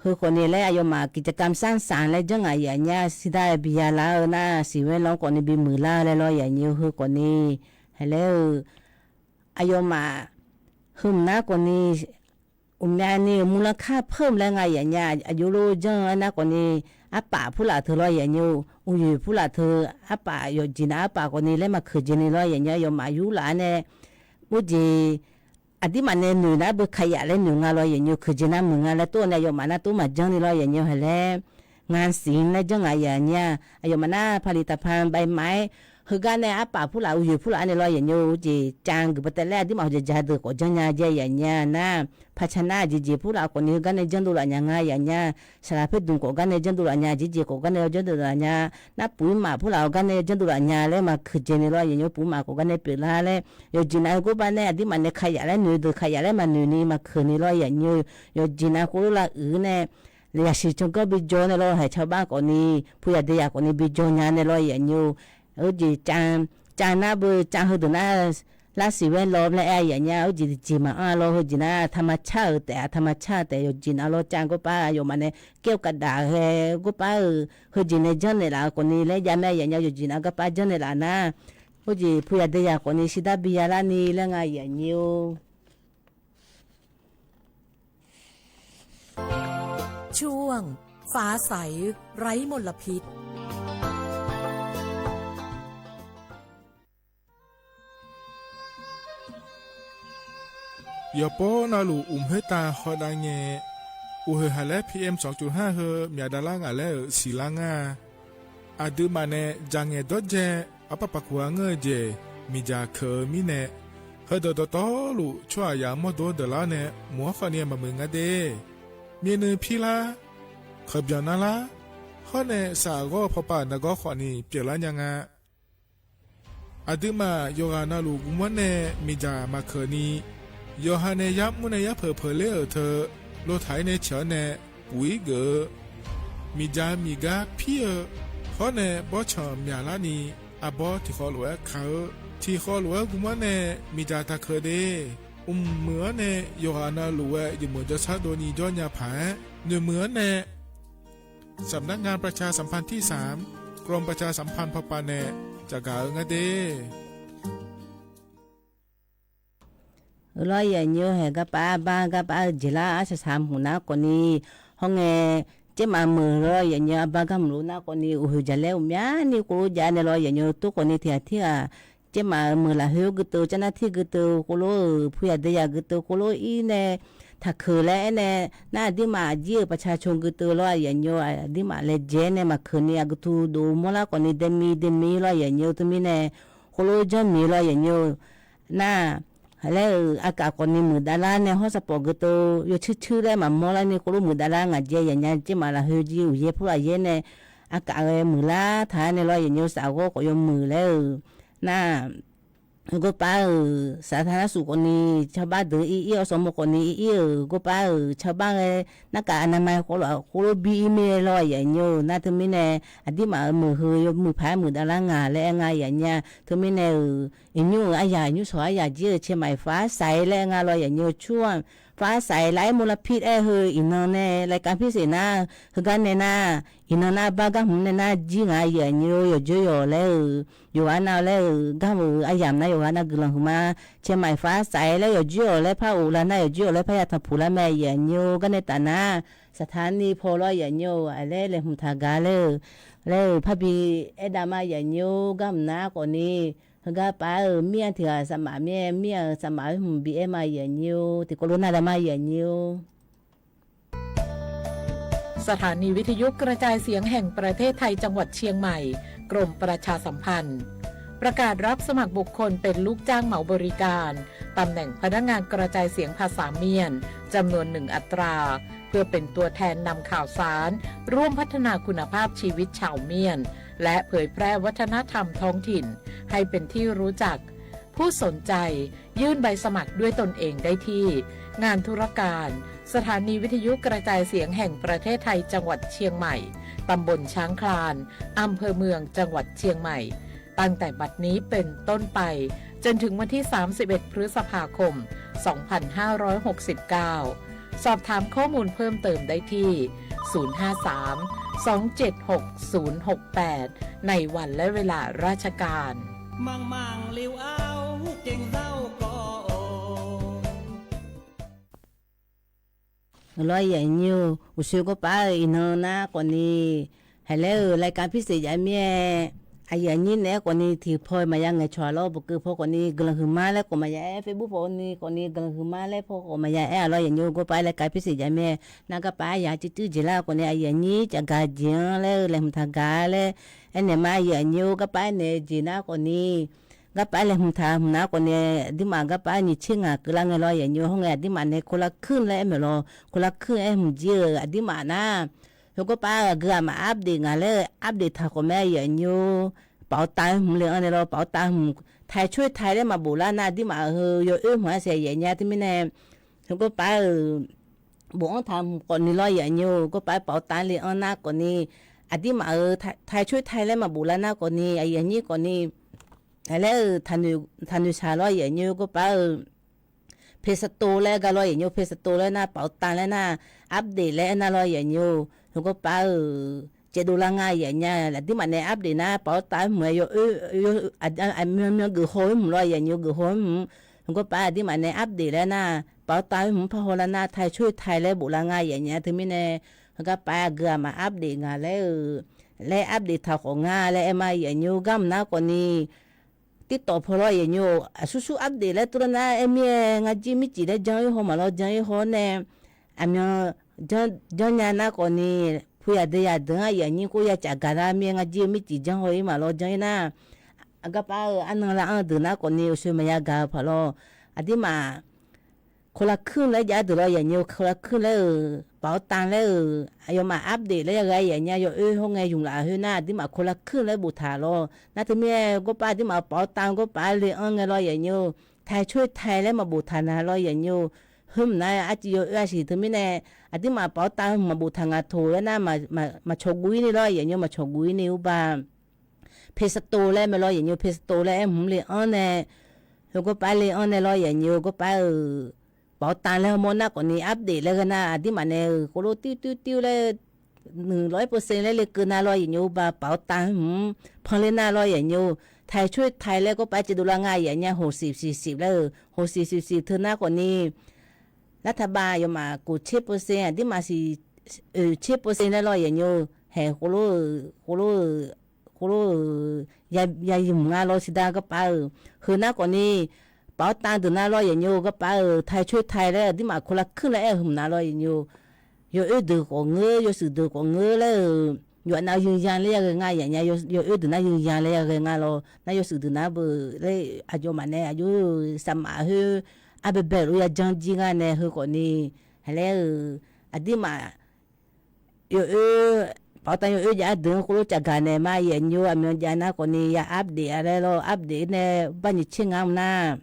คือคนนี้แล้วอายุมากิจกรรมสร้างสรรค์แล้วจังไงอย่างเงี้ยสิได้บิยาลานะสิเวลองคนนี้บิมือลาแล้วอย่างเงี้ยคือคนนี้แล้วอายุมาคือหน้าคนนี้แม่นี่มูลค่าเพิ่มแล้วไงอย่างเงี้ยอายุรู้จังนะคนนี้อาป่าผู้หลาเธออย่างเงี้ยอยู่ผู้หลาเธออาป่าอยู่จีน่าอาป่าคนนี้แล้วมาคือจีนี่อย่างเงี้ยอายุมาอายุหลานเนี่ยมุจีอดีมันเนี่ยหนูนะบุขยะเลยหนูงานลอยอย่างนี้คือจีน่ามึงงานแล้วตัวเนี่ยยมานะตัวมาจังนี่ลอยอย่างนี้เหรองานศิลป์แล้วจังไงอย่างเงี้ยยมานะผลิตภัณฑ์ใบไม้คือการเนี่ยอาป่าผู้หลาอยู่ผู้หลาเนี่ยลอยอย่างนี้จีจางกับแต่แรกที่มาจะจ่าตัวก็จังยาเจอย่างเงี้ยนะพัฒนาจีผู้หลาคนนี้กันเนี่ยจังตัวละอย่างเงี้ยอย่างเงี้ยสารพัดดุงก็กันเนี่ยจังตัวละอย่างจีก็กันเนี่ยจังตัวละอย่างนับปุ๋ยมาผู้หลากันเนี่ยจังตัวละอย่างแล้วมาคือเจนี่ลอยอย่างนี้ปุ๋ยมาก็กันเนี่ยเปลือกเลยอยู่จีน่าก็บ้านเนี่ยที่มันเนี่ยขยะแล้วหนูดูขยะแล้วมันหนูนี่มาคืนนี่ลอยอย่างนี้อยู่จีน่าก็ละเนี่ยเรียกสิจงก็บิจอนเลยให้ชาวบ้านคนนี้ผู้ใหญ่เดียคนนี้บิจอนงานเนี่ยลอยอย่างนี้จีจางน่าบุจางหูดูน่าลาสิเวนลมและไอ้อย่างเงี้ยจีมาเราจีน่าธรรมชาติแต่อยู่จีน่าเราจางก็ป้าอยู่มันเนี่ยเกี่ยวกับด่าเฮก็ป้าจีน่าจันเนี่ยละคนนี้และยามแม่อย่างเงี้ยอยู่จีน่าก็ป้าจันเนี่ยละนะจีผู้ใหญ่เดียคนนี้สิดาบิยาลานี่และไงอย่างเงี้ยช่วงฟ้าใสไร้มลพิษอย่าป้อนาลูเฮตาฮอดังเงเฮฮาเล PM 2.5 เฮมีดาลางาเลสีลางาอาดูมาเนจังเงดเจอปะปะกัวเงเจมีจาเคมีเนเฮดดตอลูชัวยามอดดลาเนมัวฟาเนียมามึงอะเดมีเนพิลาขบยานาลาฮอเนสากอพปานกอขอนีเปลายังงาอาดูมาโยกานาลูกุมวเนมีจามาเคนีโยฮาเนยับมุนยับเพอเลอเธอโลไถในเฉเนปุยเกมีจามีกาพี่ฮอเนบอชอมยาลานีอาบอที่ขอหลวเขาที่ขอหลวกุมวเนมีจาตาเคเดเหมือเนโยฮานาหลวอยู่เหมือนจะชาโดนีจอนยาผาเนื้อเหมือนเนสำนักงานประชาสัมพันธ์ที่3กรมประชาสัมพันธ์พปาเนจากาเงเด ร้อยอย่างเยอะให้กับป้าบ้านกับป้าจิลาอาจจะถามหัวหน้าคนนี้ห้องเจ้ามามือร้อยอย่างเยอะบ้านก็ไม่รู้นะคนนี้โอ้โหจะเลี้ยวเมียนี่กูจะในร้อยอย่างเยอะตัวคนนี้ที่เจ้ามามือละเหือกูตัวเจ้าหน้าที่กูตัวกูรู้ผู้ใหญ่เดียกูตัวกูรู้อีเนี่ยถ้าคือแล้วเนี่ยน่าดีมาเยี่ยประชาชนกูตัวร้อยอย่างเยอะดีมาเลยเจเนี่ยมาคืนนี้กูตัวดูมั่วละคนนี้เดมีร้อยอย่างเยอะตัวมีเนี่ยกูรู้จะมีร้อยอย่างเยอะน่าแล้วอากาศคนนี้มือดาราเนี่ยเขาสปอร์ตตัวอยู่ชื่อได้มามอแล้วนี่กูรู้มือดารางานเจอย่างเงี้ยจะมาละเฮจิวเย่ผู้ใหญ่เนี่ยอากาศมือละท้ายในร้อยอย่างเงี้ยสาวก็ยอมมือแล้วน่าก็ป้าสาธารณสุขคนนี้ชาวบ้านเดืออีสมคนนี้ก็ป้าชาวบ้านหน้ากากอนามัยเขาบีมีร้อยอย่างเงี้ยน่าถึงมีเนี่ยอดีมามือเฮยมือพายมือดารางานและงานอย่างเงี้ยถึงมีเนี่ยอินยูอายาอินยูสวยอยากเยอะเชื่อไหมฟ้าใสและงานร้อยอย่างเงี้ยช่วงฟ้าใสไร้มลพิษเฮยอินนเนี่ยรายการพิเศษนะคือการเนี่ยนะอินนน่ะบ้ากันเนี่ยนะจีงานอย่างเงี้ยอยู่อยู่แล้วอยู่อันนั้นแล้วก็อายามนะอยู่อันนั้นกำลังมาเชื่อไหมฟ้าใสแล้วอยู่อยู่แล้วพระอุลานะอยู่อยู่แล้วพระยาทัพพูละแม่อย่างเงี้ยก็ในตานะสถานีพอร้อยอย่างเงี้ยอะไรเลยหุ่นทากาเลยแล้วพระบีเอดามาอย่างเงี้ยก็มันนะคนนี้ก็ป้าเมียที่สมัยเมียสมัยหุ่นบีเอมาอย่างเงี้ยที่โคโรนาดามาอย่างเงี้ยสถานีวิทยุกระจายเสียงแห่งประเทศไทยจังหวัดเชียงใหม่กรมประชาสัมพันธ์ประกาศรับสมัครบุคคลเป็นลูกจ้างเหมาบริการตำแหน่งพนักงานกระจายเสียงภาษาเมียนจำนวน1 อัตราเพื่อเป็นตัวแทนนำข่าวสารร่วมพัฒนาคุณภาพชีวิตชาวเมียนและเผยแพร่วัฒนธรรมท้องถิ่นให้เป็นที่รู้จักผู้สนใจยื่นใบสมัครด้วยตนเองได้ที่งานธุรการสถานีวิทยุกระจายเสียงแห่งประเทศไทยจังหวัดเชียงใหม่ตำบลช้างคลานอำเภอเมืองจังหวัดเชียงใหม่ตั้งแต่บัดนี้เป็นต้นไปจนถึงวันที่31 พฤษภาคม 2569 สอบถามข้อมูลเพิ่มเติมได้ที่ 053-276-068 ในวันและเวลาราชการมังลิวเอาเก่งเศร้าก็ร้อยอย่างเงี้ยอุศก็ป้าอินนะคนนี้ให้แล้วรายการพิเศษอย่างเมียไอ้อย่างนี้เนี่ยคนนี้ที่พ่อมายังไงชัวร์แล้วบุกพ่อคนนี้กำลังขึ้นมาแล้วก็มาอย่างเฟซบุ๊กคนนี้กำลังขึ้นมาแล้วพ่อก็มาอย่างร้อยอย่างเงี้ยก็ไปรายการพิเศษอย่างเมียนักก็ไปอย่างจื้อๆจีละคนนี้ไอ้อย่างนี้จะกาเจียงแล้วเลยมันทากาแล้วไอ้เนี่ยมาอย่างเงี้ยก็ไปเนี่ยจีน่าคนนี้ก็ไปเลยมันทำนะคนนี้ที่มาก็ไปนี่เชื่องกำลังร้อยอย่างเงี้ยห้องแอที่มาเนี่ยคนละครึ่งแล้วไอ้เมลคนละครึ่งไอ้มันเจี๋อที่มานะแล้วก็ป้าก็มาอัปเดตงานเลยอัปเดตทางคนแม่อย่างเงี้ยเป่าตังค์เรื่องอะไรเราเป่าตังค์ไทยช่วยไทยได้มาบุลานาที่มาอยู่หัวเสียอย่างเงี้ยที่ไม่แน่แล้วก็ป้าบอกทำคนนี้ร้อยอย่างเงี้ยก็ป้าเป่าตังค์เรื่องหน้าคนนี้อันที่มาไทยช่วยไทยได้มาบุลานาคนนี้ไอ้อย่างนี้คนนี้แล้วทันดูชาร้อยอย่างเงี้ยก็ป้าเพสโตแล้วก็ร้อยอย่างเงี้ยเพสโตแล้วนะเป่าตังค์แล้วนะอัปเดตแล้วนะร้อยอย่างเงี้ยแล้วก็ป้าเจดูละง่ายอย่างเงี้ยแหละที่มันในอัปเดตนะเป่าตังค์เหมือนอันเมื่อกือโหยร้อยอย่างเงี้ยกือโหยแล้วก็ป้าที่มันในอัปเดตแล้วนะเป่าตังค์พะโหระนาไทยช่วยไทยแล้วบุละง่ายอย่างเงี้ยถึงไม่แน่แล้วก็ป้าเกือมาอัปเดตงานแล้วอัปเดตทางของงานแล้วมาอย่างเงี้ยกัมนะคนนี้ติดต่อพอร้อยอย่างเงี้ยสู้อัปเดตแล้วตัวนั้นเมียงาจิมิจิได้จังยี่ห้อมาแล้วจังยี่ห้อเนี่ยอันเนี้ยจังเนี่ยนะคนนี้ผู้ใหญ่เดียดอย่างนี้กูอยากจะการเมียงจีมิจิจังหอยมาลอจังนะก็ป้าอันนั้นละอันเดินนะคนนี้ช่วยมายากาพอลออันที่มาคนละครึ่งแล้วยาดูแลอย่างนี้คนละครึ่งแล้วเป่าตังแล้วยมาอัปเดตแล้วอะไรอย่างเงี้ยห้องไงอยู่ละที่น่าที่มาคนละครึ่งแล้วบุตรลอน่าจะเมียก็ป้าที่มาเป่าตังก็ป้าเลยอันไงรออย่างนี้ไทยช่วยไทยแล้วมาบุตรนะรออย่างนี้หึมนะอาจจะอยู่อาชีพถึงไม่แน่อาจจะมาเป่าตังมาบุทางอาโถแล้วนะมาชกุยนี่ร้อยอย่างเงี้ยมาชกุยนี่อุบาเพสโตแล้วไม่ร้อยอย่างเงี้ยเพสโตแล้วผมเลยอันเนี่ยแล้วก็ไปเลยอันเนี่ยร้อยอย่างเงี้ยก็ไปเป่าตังแล้วมอนักกว่านี้อัปเดตแล้วกันนะอาจจะมาเนี่ยโคโรติ้วเลย100%แล้วเลยเกินน่าร้อยอย่างเงี้ยอุบาเป่าตังพอเลยน่าร้อยอย่างเงี้ย ไทยช่วยไทยแล้วก็ไปจะดูแลง่ายอย่างเงี้ย60-40แล้ว60-40เธอหน้ากว่านี้รัฐบาลยมากู10%ที่มาสิ10%แล้วอย่างเงี้ยแห่โคโลยาหยุ่มงานรอสิดาก็ไปคือหน้ากว่านี้เป๋าตังค์ถึงหน้ารออย่างเงี้ยก็ไปไทยช่วยไทยแล้วที่มาคนละครึ่งแล้วหุ่มหน้ารออย่างเงี้ย有的个我有时的个我嘞，有那有样嘞个俺人家有的那有样嘞个俺咯，那有时的那不嘞啊就嘛呢啊就什么去啊不白路呀讲几个呢去个呢，还嘞啊的嘛有包单有家等葫芦家干呢嘛研究啊没有家那个呢呀 update 嘞咯 update 呢把你清啱啦。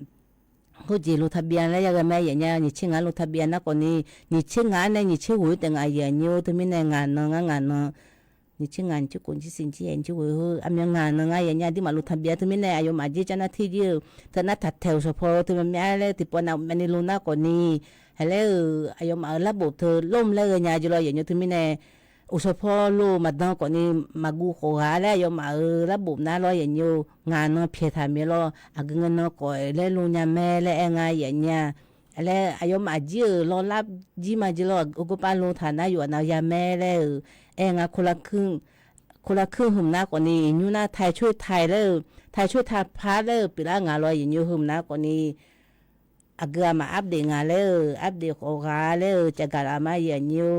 เขาจีรูทะเบียนแล้วยังแม่อย่างเงี้ยนี่ชิงงานรูทะเบียนนะคนนี้นี่ชิงงานเนี่ยนี่ชิหุ่ยแต่งานอย่างเงี้ยถึงไม่ในงานเนาะนี่ชิงงานชิคนชิสินชิเอ็นชิหุ่ยอ่ะมีงานเนาะอย่างเงี้ยที่มารูทะเบียนถึงไม่ในอายุมาจีเจ้าหน้าที่เยอะแต่นัดถัดแถวเฉพาะถึงมันไม่อะไรที่ปนเอามันนี่รู้นะคนนี้แล้วอายุมาระบบเธอล่มเลยเนี่ยจุลอย่างเงี้ยถึงไม่ในอุสพอลูมาดังก่อนนี้มากูขอหาแล้วยอมมาระบบนั้นรออย่างอยู่งานเนาะเพียทำไม่รออาเงินเนาะก่อยแล้วลุงยาแม่แล้วเองอย่างเงี้ยแล้วอายมาจีรอรับจีมาจีรออุกปาลงฐานะอยู่นายาแม่แล้วเองคนละครึ่งหุ่มหน้าก่อนนี้อยู่หน้าไทยช่วยไทยแล้วไทยช่วยไทยพาแล้วปีละงานรออย่างอยู่หุ่มหน้าก่อนนี้อาเกมาอัปเดตงานแล้วอัปเดตโอกาสแล้วจะการมาอย่างอยู่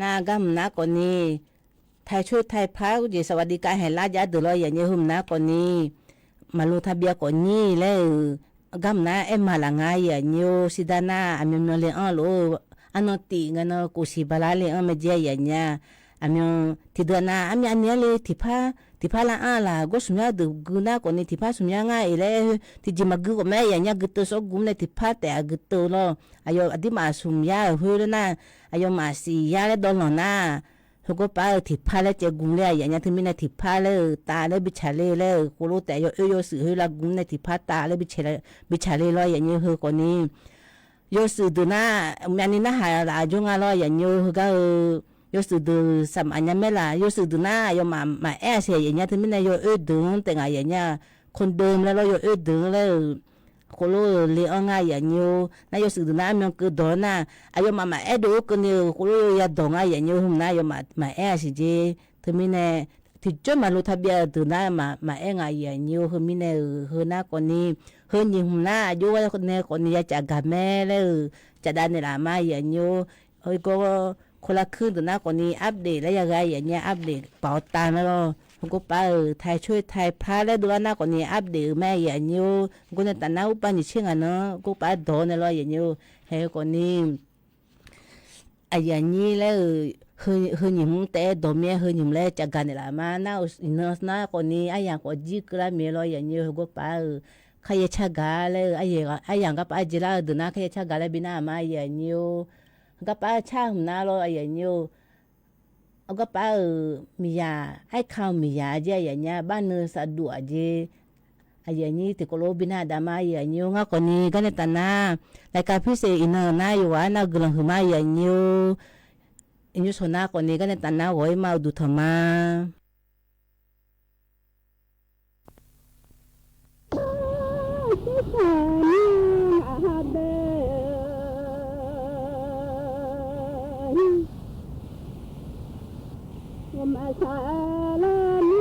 นากำนักคนนี้ไทยช่วยไทยพากุจิสวัสดิการแห่งราชดำเนินอย่างเงี้ยหุ่มนักคนนี้มาลงทะเบียนคนนี้แล้วกำนักมาละง่ายอย่างเงี้ยสิดานาอเมริกันเลยโลอันนั้นตีเงินกุศิบาลเลยไม่เจียอย่างเงี้ยอเมริกันที่เดือนน่ะอันนี้เลยที่พาละละก็สมัยดูกุนักคนนี้ที่พาสมัยง่ายเลยที่จิมากุก็ไม่อย่างเงี้ยกุตัวสกุลเลยที่พาแต่กุตัว咯อายุอดีมาสมัยหัวน่ะอายุมาสิยาเลยโดนหลน่ะเขาก็ไปที่พาเลยเจ้ากุมเลยอย่างเงี้ยที่มีในที่พาเลยตาเลยบิชาเลยกูรู้แต่โยสื่อให้ละกุมในที่พาตาเลยบิชาเลยอย่างเงี้ยเขาคนนี้โยสื่อดูน่ะมันนี่น่าหายละจุงอะไรอย่างเงี้ยเขาก็โยสื่อดูสมัยนี้ไม่ละโยสื่อดูน่ะโยมาเสียอย่างเงี้ยที่มีในโยดึงแต่ไงอย่างเงี้ยคนเดิมแล้วโยดึงเลยคนรู้เลี้ยงง่ายอย่างเงี้ยนายสื่อดูน่ะมันคือโดนน่ะอายุมาดูคนเดียวคนรู้ยาดองง่ายอย่างเงี้ยหุ่นน่ะโยมาสิเจที่มีในที่จนมารู้ทะเบียนดูน่ะมาง่ายอย่างเงี้ยหุ่นมีในหุ่นน่ะคนนี้หุ่นยิงหุ่นน่ะอายุว่าคนนี้จะกับแม่เลยจะได้ในละมาอย่างเงี้ยเฮ้ยก็คนละครึ่งดูน่ะคนนี้อัปเดตแล้วยังไงอย่างเงี้ยอัปเดตเป่าตังค์แล้วก็ไปไทยช่วยไทยพาแล้วดูน่ะคนนี้อัปเดตแม่อย่างเงี้ยก็ในตอนนั้นอุปนิชิงอ่ะเนาะก็ไปโดนเลยอย่างเงี้ยให้คนนี้อย่างนี้แล้วคือหญิงแต่ดมเนี่ยคือหญิงแล้วจากกันนี่ละมาน่าน่าคนนี้อย่างก็จีกระเมียเลยอย่างเงี้ยก็ไปใครชักกาเลยอย่างก็ไปจีละดูน่ะใครชักกาเลยบิน่ามาอย่างเงี้ยก็ไปช่างน่าเลยอย่างเงี้ยก็ไปมียาให้ข้าวมียาเจอย่างเงี้ยบ้านเนื้อสะดวกเจอย่างนี้ที่ก็รู้บินาดามาอย่างเงี้ยงั้นคนนี้ก็ในตาหน้ารายการพิเศษอินเนอร์น่าอยู่ว่าน่ากลัวขึ้นมาอย่างเงี้ยอินยุสนาคนนี้ก็ในตาหน้าไว้มาดูธรรมะมาชาลานี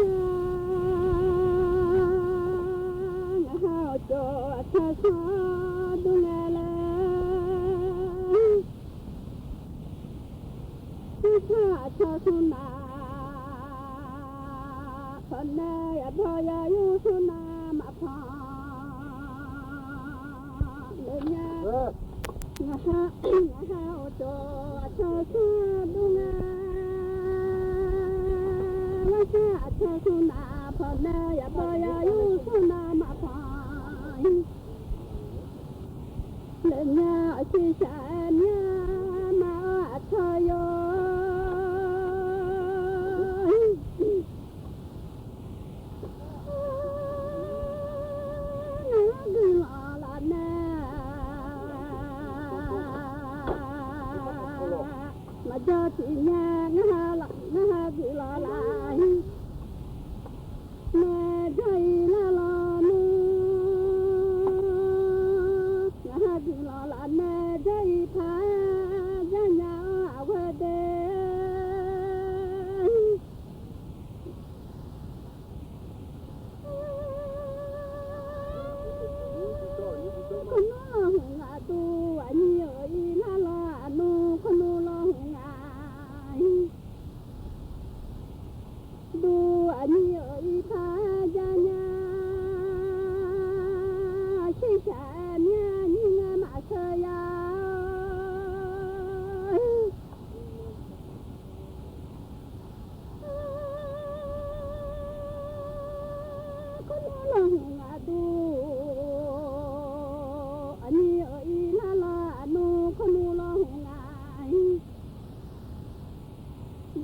หาจอดชาชาดูแลชาชาสุนาคนแม่พอยายุสุนามาพาเลยเนี่ยหาจอดชาชาดูแลชาชาสุนาพอแม่พอยายุสุนามาพาเลยเนี่ยชิชาเนี่ยมาทอยมาเจอที่เนี่ยนะฮะหลังนะฮะที่ละลายแม่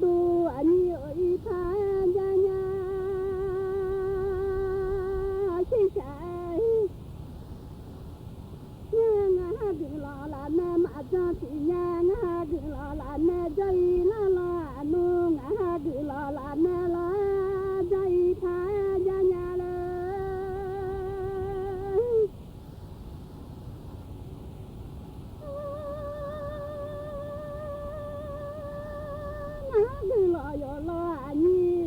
ดูอันนี้อีพายาญาชิชายยังหาดึงลอละแม่มาจอที่ยังหาดึงลอละแม่ใจละลอนุ่งหาดึงลอละแม่ละใจพายาญาเลยดึงลอยลออันนี้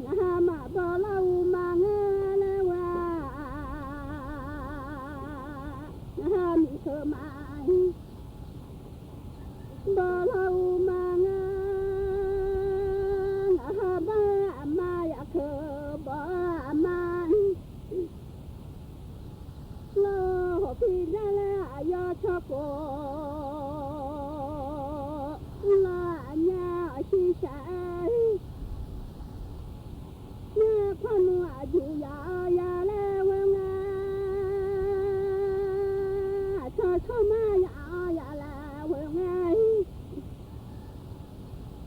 นะมาบอเรามาเงเลว่านะมีเธอมาบอเรามาเงนะบ้ามาอยากเธอบอมาโลพี่ได้แล้วยอชอบโกลาญาชิชายเนี่ยพ่อหนุ่มอยู่ยาแล้วงาชอชอบมายาแล้วงา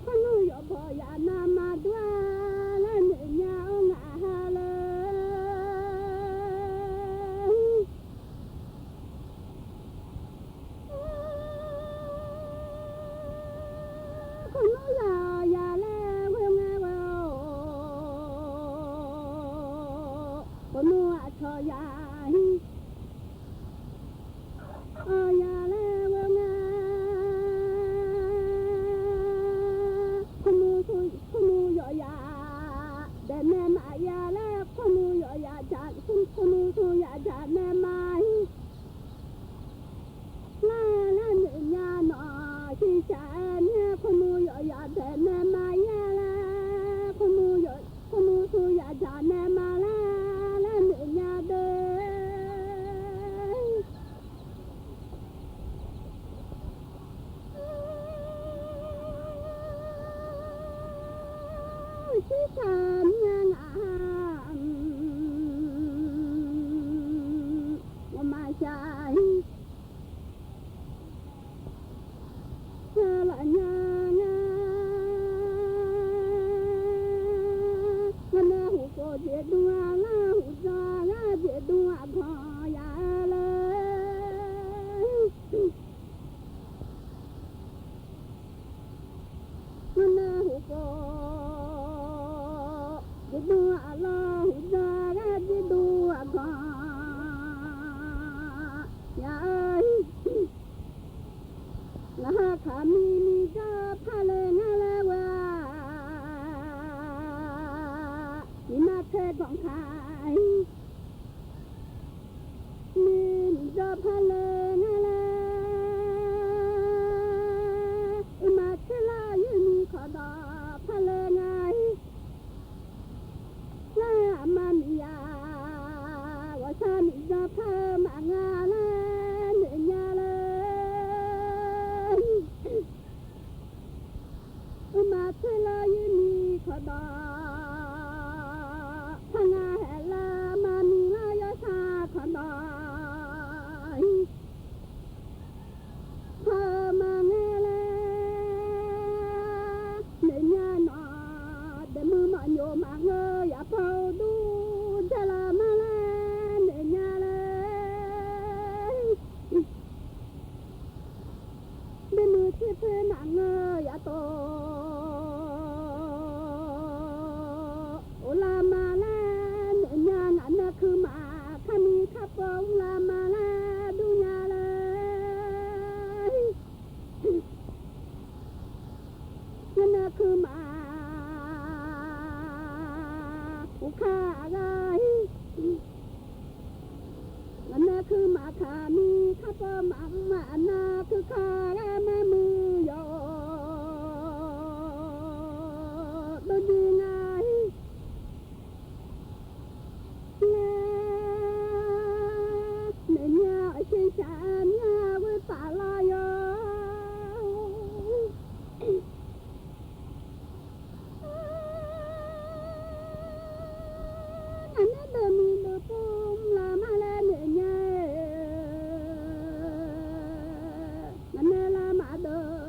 พ่อหนุ่มอยู่พอยานามาด้วยแล้วเนี่ยงาเลยคนนู้นยาแล้วเพื่อนไงว่าคนนู้นชอยายาแล้วเพื่อนไงคนนู้นยาแต่แม่มายาแล้วคนนู้นยาจัดคนนู้นยาจัดแม่มาลาเนี่ยหนอที่ฉันคนนู้นยาแต่แม่มายาแล้วคนนู้นยาจัดแม่มาแล้วเนี่ยเด้ที่ฉันยังว่ามาใช่ละญาวันหูโกเจ็ดดวงหูจางเจ็ดดวงพอยาเลยวันหูโกเจ็ดดวงหูจางเจ็ดดวงพอยาละขามีก็พาเลงแล้วว่ามีมาเทของขายมีก็พาเลงแล้วมาเทลายืนขอดอพาเลงไงแล้วมามียาว่าฉันจะเพิ่มงานแล้วเนี่ยเลยมาเทลายืนขอดอพังอาแหลามามีลายชาขอดอเพิ่มเงเลเนี่ยหนอเดมือมันโยมาเงยอย่าเผาดูเจลามาแล้วเนี่ยเลยเดมือที่เพื่อนเงยอย่าโตลามาแล้วเนี่ยนั่นคือมาขามีขับเอาลามาแล้วดูยาเลยนั่นคือมาอุคาอะไรนั่นคือมาขามีขับเอามานาคือขาและแม่มือยอดูดีไงเนี่ยชิชาเนี่ยวิปาลายนั่นเดิมมีเดิมปุ่มลามาแล้วเนี่ยนั่นลามาเดิม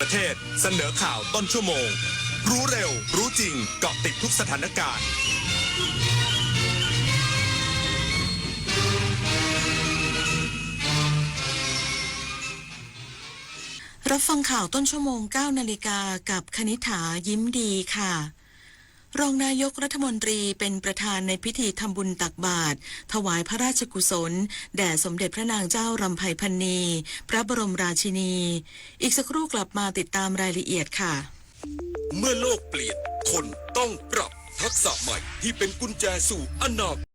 ประเทศเสนอข่าวต้นชั่วโมงรู้เร็วรู้จริงเกาะติดทุกสถานการณ์รับฟังข่าวต้นชั่วโมง 9 นาฬิกากับคณิษฐายิ้มดีค่ะรองนายกรัฐมนตรีเป็นประธานในพิธีทำบุญตักบาตรถวายพระราชกุศลแด่สมเด็จพระนางเจ้ารำไพพรรณีพระบรมราชินีอีกสักครู่กลับมาติดตามรายละเอียดค่ะเมื่อโลกเปลี่ยนคนต้องปรับทักษะใหม่ที่เป็นกุญแจสู่อนาคต